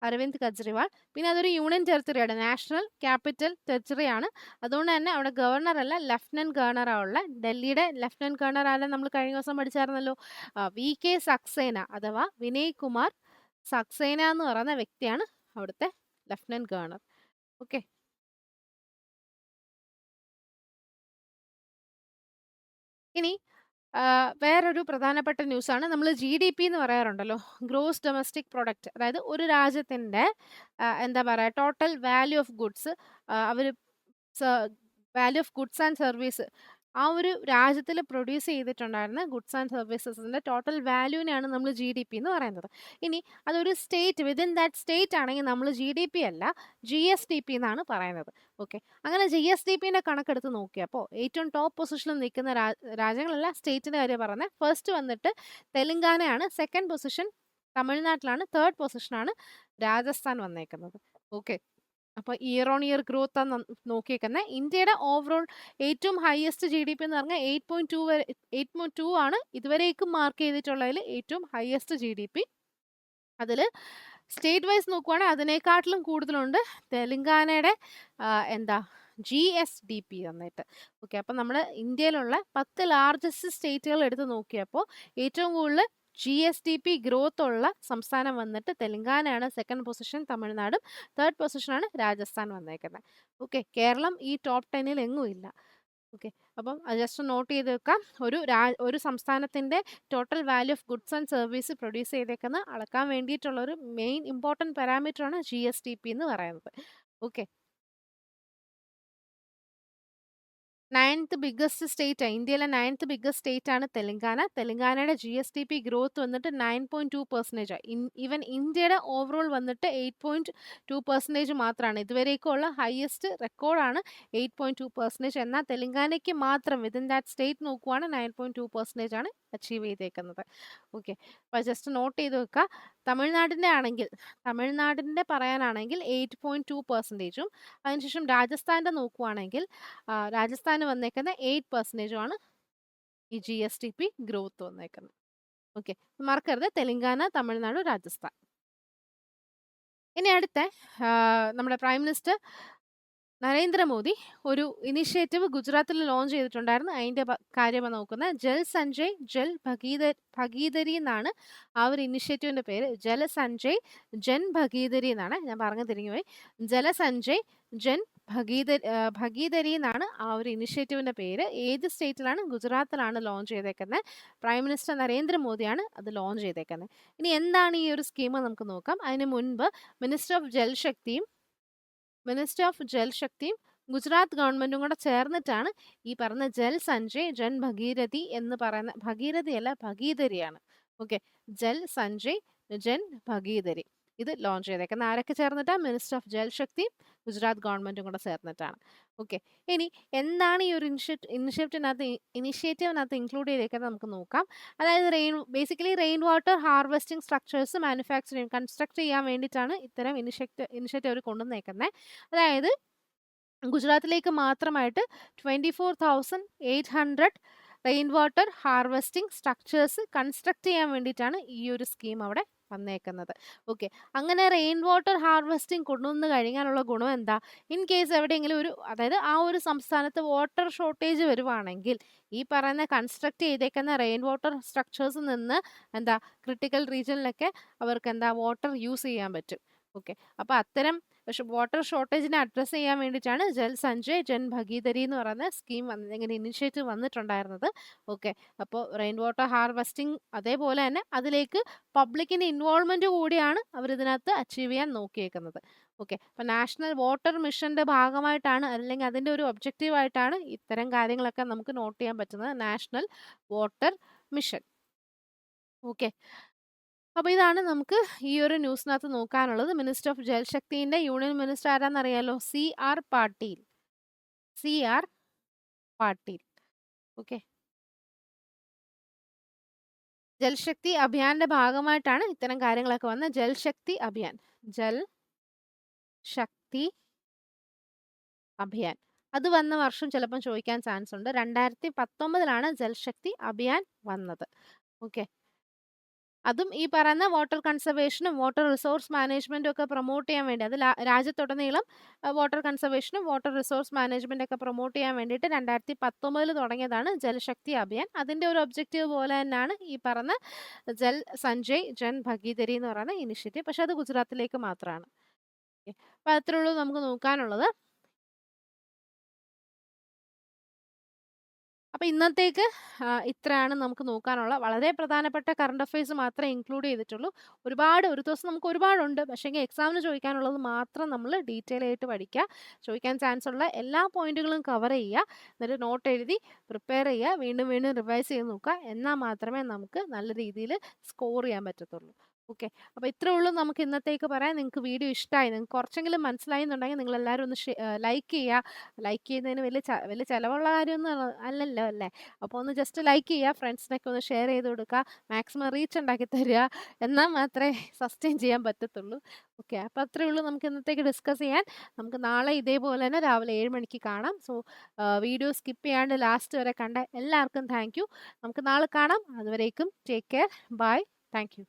അരവിന്ദ് കെജ്രിവാൾ. പിന്നെ അതൊരു യൂണിയൻ ടെറിട്ടറിയാണ്, നാഷണൽ ക്യാപിറ്റൽ ടെറിട്ടറി ആണ്. അതുകൊണ്ട് തന്നെ അവിടെ ഗവർണർ അല്ല, ലഫ്റ്റനന്റ് ഗവർണറാണ് ഉള്ളത്. ഡൽഹിയുടെ ലഫ്റ്റനന്റ് ഗവർണർ ആരാ? നമ്മൾ കഴിഞ്ഞ ദിവസം പഠിച്ചായിരുന്നല്ലോ, VK സക്സേന അഥവാ വിനയ് കുമാർ സക്സേന എന്ന് പറയുന്ന വ്യക്തിയാണ് അവിടുത്തെ ലഫ്റ്റനന്റ് ഗവർണർ. ഓക്കെ, ഇനി വേറൊരു പ്രധാനപ്പെട്ട ന്യൂസാണ്. നമ്മൾ GDP എന്ന് പറയാറുണ്ടല്ലോ, ഗ്രോസ് ഡൊമസ്റ്റിക് പ്രൊഡക്റ്റ്. അതായത് ഒരു രാജ്യത്തിൻ്റെ എന്താ പറയുക, ടോട്ടൽ വാല്യൂ ഓഫ് ഗുഡ്സ്, അവർ value of goods and service, ആ ഒരു രാജ്യത്തിൽ പ്രൊഡ്യൂസ് ചെയ്തിട്ടുണ്ടായിരുന്ന ഗുഡ്സ് ആൻഡ് സർവീസസിൻ്റെ ടോട്ടൽ വാല്യൂവിനെയാണ് നമ്മൾ GDP എന്ന് പറയുന്നത്. ഇനി അതൊരു സ്റ്റേറ്റ്, വിതിൻ ദാറ്റ് സ്റ്റേറ്റ് ആണെങ്കിൽ നമ്മൾ GDP അല്ല, GSDP എന്നാണ് പറയുന്നത്. ഓക്കെ, അങ്ങനെ GSDPന്റെ കണക്കെടുത്ത് നോക്കിയപ്പോൾ ഏറ്റവും ടോപ്പ് പൊസിഷനിൽ നിൽക്കുന്ന രാജ്യങ്ങളല്ല, സ്റ്റേറ്റിന്റെ കാര്യം പറഞ്ഞത്. ഫസ്റ്റ് വന്നിട്ട് തെലങ്കാനയാണ്, സെക്കൻഡ് പൊസിഷൻ തമിഴ്നാട്ടിലാണ്, തേർഡ് പൊസിഷനാണ് രാജസ്ഥാൻ വന്നേക്കുന്നത്. ഓക്കെ, അപ്പോൾ ഇയർ ഓൺ ഇയർ ഗ്രോത്ത് ആണ് നോക്കിയേക്കുന്നത്. ഇന്ത്യയുടെ ഓവറോൾ ഏറ്റവും ഹയസ്റ്റ് GDP എന്ന് പറഞ്ഞാൽ 8.2 ആണ് ഇതുവരേക്കും മാർക്ക് ചെയ്തിട്ടുള്ളതിൽ ഏറ്റവും ഹയസ്റ്റ് GDP. അതിൽ സ്റ്റേറ്റ് വൈസ് നോക്കുവാണെങ്കിൽ അതിനേക്കാട്ടിലും കൂടുതലുണ്ട് തെലങ്കാനയുടെ എന്താ GSDP വന്നിട്ട്. ഓക്കെ, അപ്പം നമ്മൾ ഇന്ത്യയിലുള്ള 10 ലാർജസ്റ്റ് സ്റ്റേറ്റുകൾ എടുത്ത് നോക്കിയപ്പോൾ ഏറ്റവും കൂടുതൽ GSDP ഗ്രോത്ത് ഉള്ള സംസ്ഥാനം വന്നിട്ട് തെലങ്കാനയാണ്, സെക്കൻഡ് പൊസിഷൻ തമിഴ്നാടും, തേർഡ് പൊസിഷനാണ് രാജസ്ഥാൻ വന്നേക്കുന്നത്. ഓക്കെ, കേരളം ഈ ടോപ്പ് 10-ൽ എങ്ങും ഇല്ല. ഓക്കെ, അപ്പം ജസ്റ്റ് നോട്ട് ചെയ്ത് വെക്കാം. ഒരു സംസ്ഥാനത്തിൻ്റെ total value of goods and service produce ചെയ്തേക്കുന്ന അളക്കാൻ വേണ്ടിയിട്ടുള്ളൊരു മെയിൻ ഇമ്പോർട്ടൻറ്റ് പാരാമീറ്ററാണ് GSDP എന്ന് പറയുന്നത്. ഓക്കെ, 9th ബിഗ്ഗസ്റ്റ് സ്റ്റേറ്റ്, ഇന്ത്യയിലെ 9th ബിഗ്ഗസ്റ്റ് സ്റ്റേറ്റ് ആണ് തെലങ്കാന. തെലങ്കാനയുടെ GSDP ഗ്രോത്ത് വന്നിട്ട് 9.2%. ഈവൻ ഇന്ത്യയുടെ ഓവറോൾ വന്നിട്ട് 8.2% മാത്രമാണ്. ഇതുവരേക്കുള്ള ഹയസ്റ്റ് റെക്കോർഡാണ് 8.2%. എന്നാൽ തെലങ്കാനയ്ക്ക് മാത്രം വിതിൻ ദാറ്റ് സ്റ്റേറ്റ് നോക്കുവാണ് 9.2% ആണ് അച്ചീവ് ചെയ്തേക്കുന്നത്. ഓക്കെ, അപ്പോൾ ജസ്റ്റ് നോട്ട് ചെയ്ത് വെക്കുക. തമിഴ്നാടിൻ്റെ പറയാനാണെങ്കിൽ 8.2%. അതിനുശേഷം രാജസ്ഥാൻ്റെ നോക്കുവാണെങ്കിൽ രാജസ്ഥാന് വന്നേക്കുന്ന 8% ആണ് ഈ GSDP ഗ്രോത്ത് വന്നേക്കുന്നത്. ഓക്കെ, മറക്കരുത്, തെലങ്കാന, തമിഴ്നാട്, രാജസ്ഥാൻ. ഇനി അടുത്ത നമ്മുടെ പ്രൈം മിനിസ്റ്റർ നരേന്ദ്രമോദി ഒരു ഇനിഷ്യേറ്റീവ് ഗുജറാത്തിൽ ലോഞ്ച് ചെയ്തിട്ടുണ്ടായിരുന്നു. അതിൻ്റെ കാര്യമാണ് നോക്കുന്നത്. ജൽ സഞ്ജയ് ജൽ ഭഗീദരി എന്നാണ് ആ ഒരു ഇനിഷ്യേറ്റീവിൻ്റെ പേര്. ജല സഞ്ജയ് ജൻ ഭഗീദരി എന്നാണ്, ഞാൻ പറഞ്ഞു തിരിഞ്ഞുപോയി. ജലസഞ്ജയ് ജൻ ഭഗീദരി എന്നാണ് ആ ഒരു ഇനിഷ്യേറ്റീവിൻ്റെ പേര്. ഏത് സ്റ്റേറ്റിലാണ്? ഗുജറാത്തിലാണ് ലോഞ്ച് ചെയ്തേക്കുന്നത്. പ്രൈം മിനിസ്റ്റർ നരേന്ദ്രമോദിയാണ് അത് ലോഞ്ച് ചെയ്തേക്കുന്നത്. ഇനി എന്താണ് ഈ ഒരു സ്കീം നമുക്ക് നോക്കാം. അതിന് മുൻപ് മിനിസ്റ്റർ ഓഫ് ജൽശക്തിയും മിനിസ്ട്രി ഓഫ് ജൽ ശക്തിയും ഗുജറാത്ത് ഗവൺമെന്റും കൂടെ ചേർന്നിട്ടാണ് ഈ പറഞ്ഞ ജൽ സഞ്ജയ് ജൻ ഭഗീരഥി എന്ന് പറയുന്ന, ഭഗീരഥി അല്ല ഭഗീധരിയാണ്. ഓക്കെ, ജൽ സഞ്ജയ് ജൻ ഭഗീധരി ഇത് ലോഞ്ച് ചെയ്തേക്കുന്നത് ആരൊക്കെ ചേർന്നിട്ടാ? മിനിസ്റ്റർ ഓഫ് ജൽ ശക്തി ഗുജറാത്ത് ഗവൺമെന്റും കൂടെ ചേർന്നിട്ടാണ്. ഓക്കെ, ഇനി എന്താണ് ഈ ഒരു ഇനിഷ്യേറ്റീവിനകത്ത് ഇൻക്ലൂഡ് ചെയ്തേക്കുന്നത് നമുക്ക് നോക്കാം. അതായത് basically rain water harvesting structures manufacturing construct ചെയ്യാൻ വേണ്ടിയിട്ടാണ് ഇത്തരം ഇനിഷ്യേറ്റീവ് അവർ കൊണ്ടുവന്നേക്കുന്നത്. അതായത് ഗുജറാത്തിലേക്ക് മാത്രമായിട്ട് 24,800 rain water harvesting structures construct ചെയ്യാൻ വേണ്ടിയിട്ടാണ് ഈ ഒരു സ്കീം അവിടെ വന്നേക്കുന്നത്. ഓക്കെ, അങ്ങനെ റെയിൻ വാട്ടർ ഹാർവെസ്റ്റിംഗ് കൊണ്ടുവന്ന് കഴിഞ്ഞാലുള്ള ഗുണം എന്താ? ഇൻ കേസ് എവിടെയെങ്കിലും അതായത് ആ ഒരു സംസ്ഥാനത്ത് വാട്ടർ ഷോർട്ടേജ് വരുവാണെങ്കിൽ ഈ പറയുന്ന കൺസ്ട്രക്ട് ചെയ്തേക്കുന്ന റെയിൻ വാട്ടർ സ്ട്രക്ചേഴ്സിൽ നിന്ന് എന്താ ക്രിട്ടിക്കൽ റീജിയനിലൊക്കെ അവർക്ക് എന്താ വാട്ടർ യൂസ് ചെയ്യാൻ പറ്റും. ഓക്കെ, അപ്പോൾ അത്തരം വാട്ടർ ഷോർട്ടേജിനെ അഡ്രസ്സ് ചെയ്യാൻ വേണ്ടിയിട്ടാണ് ജൽ സഞ്ജയ് ജൻ ഭഗീധരി എന്ന് പറയുന്ന സ്കീം ഇങ്ങനെ ഇനിഷ്യേറ്റീവ് വന്നിട്ടുണ്ടായിരുന്നത്. ഓക്കെ, അപ്പോൾ റെയിൻ വാട്ടർ ഹാർവെസ്റ്റിംഗ് അതേപോലെ തന്നെ അതിലേക്ക് പബ്ലിക്കിൻ്റെ ഇൻവോൾവ്മെൻറ്റ് കൂടിയാണ് അവർ ഇതിനകത്ത് അച്ചീവ് ചെയ്യാൻ നോക്കിയേക്കുന്നത്. ഓക്കെ, അപ്പോൾ നാഷണൽ വാട്ടർ മിഷൻ്റെ ഭാഗമായിട്ടാണ്, അല്ലെങ്കിൽ അതിൻ്റെ ഒരു ഒബ്ജക്റ്റീവായിട്ടാണ് ഇത്തരം കാര്യങ്ങളൊക്കെ നമുക്ക് നോട്ട് ചെയ്യാൻ പറ്റുന്നത്, നാഷണൽ വാട്ടർ മിഷൻ. ഓക്കെ, അപ്പോൾ ഇതാണ് നമുക്ക് ഈ ഒരു ന്യൂസിനകത്ത് നോക്കാനുള്ളത്. മിനിസ്റ്റർ ഓഫ് ജൽശക്തിൻ്റെ യൂണിയൻ മിനിസ്റ്റർ ആരാന്നറിയാലോ? CR Patil. CR Patil. Okay, Jal Shakti അഭിയാന്റെ ഭാഗമായിട്ടാണ് ഇത്തരം കാര്യങ്ങളൊക്കെ വന്നത്. ജൽശക്തി അഭിയാൻ, ജൽ ശക്തി അഭിയാൻ അത് വന്ന വർഷം ചിലപ്പം ചോദിക്കാൻ ചാൻസ് ഉണ്ട്. 2019 ജൽശക്തി അഭിയാൻ വന്നത്. ഓക്കെ, അതും ഈ പറയുന്ന വാട്ടർ കൺസർവേഷനും വാട്ടർ റിസോഴ്സ് മാനേജ്മെൻറ്റും ഒക്കെ പ്രൊമോട്ട് ചെയ്യാൻ വേണ്ടി, അത് രാജ്യത്തുടനീളം വാട്ടർ കൺസർവേഷനും വാട്ടർ റിസോഴ്സ് മാനേജ്മെൻറ്റ് ഒക്കെ പ്രൊമോട്ട് ചെയ്യാൻ വേണ്ടിയിട്ട് 2019 തുടങ്ങിയതാണ് ജൽശക്തി അഭിയാൻ. അതിൻ്റെ ഒരു ഒബ്ജക്റ്റീവ് പോലെ തന്നെയാണ് ഈ പറഞ്ഞ ജൽ സഞ്ജയ് ജൻ ഭഗീധരി എന്ന് പറയുന്ന ഇനിഷ്യേറ്റീവ്. പക്ഷെ അത് ഗുജറാത്തിലേക്ക് മാത്രമാണ്. അപ്പോൾ അത്രേ ഉള്ളൂ നമുക്ക് നോക്കാനുള്ളത്. അപ്പോൾ ഇന്നത്തേക്ക് ഇത്രയാണ് നമുക്ക് നോക്കാനുള്ള. വളരെ പ്രധാനപ്പെട്ട കറണ്ട് അഫയേഴ്സ് മാത്രമേ ഇൻക്ലൂഡ് ചെയ്തിട്ടുള്ളൂ. ഒരു ദിവസം നമുക്ക് ഒരുപാടുണ്ട്. പക്ഷേങ്കിൽ എക്സാമിന് ചോദിക്കാനുള്ളത് മാത്രം നമ്മൾ ഡീറ്റെയിൽ ആയിട്ട് പഠിക്കുക. ചോദിക്കാൻ ചാൻസ് ഉള്ള എല്ലാ പോയിന്റുകളും കവർ ചെയ്യുക. എന്നിട്ട് നോട്ട് എഴുതി പ്രിപ്പയർ ചെയ്യുക. വീണ്ടും വീണ്ടും റിവൈസ് ചെയ്ത് നോക്കുക. എന്നാൽ മാത്രമേ നമുക്ക് നല്ല രീതിയിൽ സ്കോർ ചെയ്യാൻ പറ്റത്തുള്ളൂ. ഓക്കെ, അപ്പോൾ ഇത്രേ ഉള്ളൂ നമുക്ക് ഇന്നത്തേക്ക് പറയാം. നിങ്ങൾക്ക് വീഡിയോ ഇഷ്ടമായി, നിങ്ങൾക്ക് കുറച്ചെങ്കിലും മനസ്സിലായി എന്നുണ്ടെങ്കിൽ നിങ്ങളെല്ലാവരും ഒന്ന് ലൈക്ക് ചെയ്യുക. ലൈക്ക് ചെയ്യുന്നതിന് വലിയ ചിലവുള്ള കാര്യമൊന്നും അല്ലല്ലോ അല്ലേ? അപ്പോൾ ഒന്ന് ജസ്റ്റ് ലൈക്ക് ചെയ്യുക, ഫ്രണ്ട്സിനൊക്കെ ഒന്ന് ഷെയർ ചെയ്ത് കൊടുക്കുക, മാക്സിമം റീച്ച് ഉണ്ടാക്കി തരിക. എന്നാൽ മാത്രമേ സസ്റ്റെയിൻ ചെയ്യാൻ പറ്റത്തുള്ളൂ. ഓക്കെ, അപ്പോൾ അത്രേ ഉള്ളൂ നമുക്ക് ഇന്നത്തേക്ക് ഡിസ്കസ് ചെയ്യാൻ. നമുക്ക് നാളെ ഇതേപോലെ തന്നെ രാവിലെ 7 മണിക്ക് കാണാം. സോ വീഡിയോ സ്കിപ്പ് ചെയ്യാണ്ട് ലാസ്റ്റ് വരെ കണ്ട എല്ലാവർക്കും താങ്ക് യു. നമുക്ക് നാളെ കാണാം. അതുവരേക്കും take care. Bye. Thank U.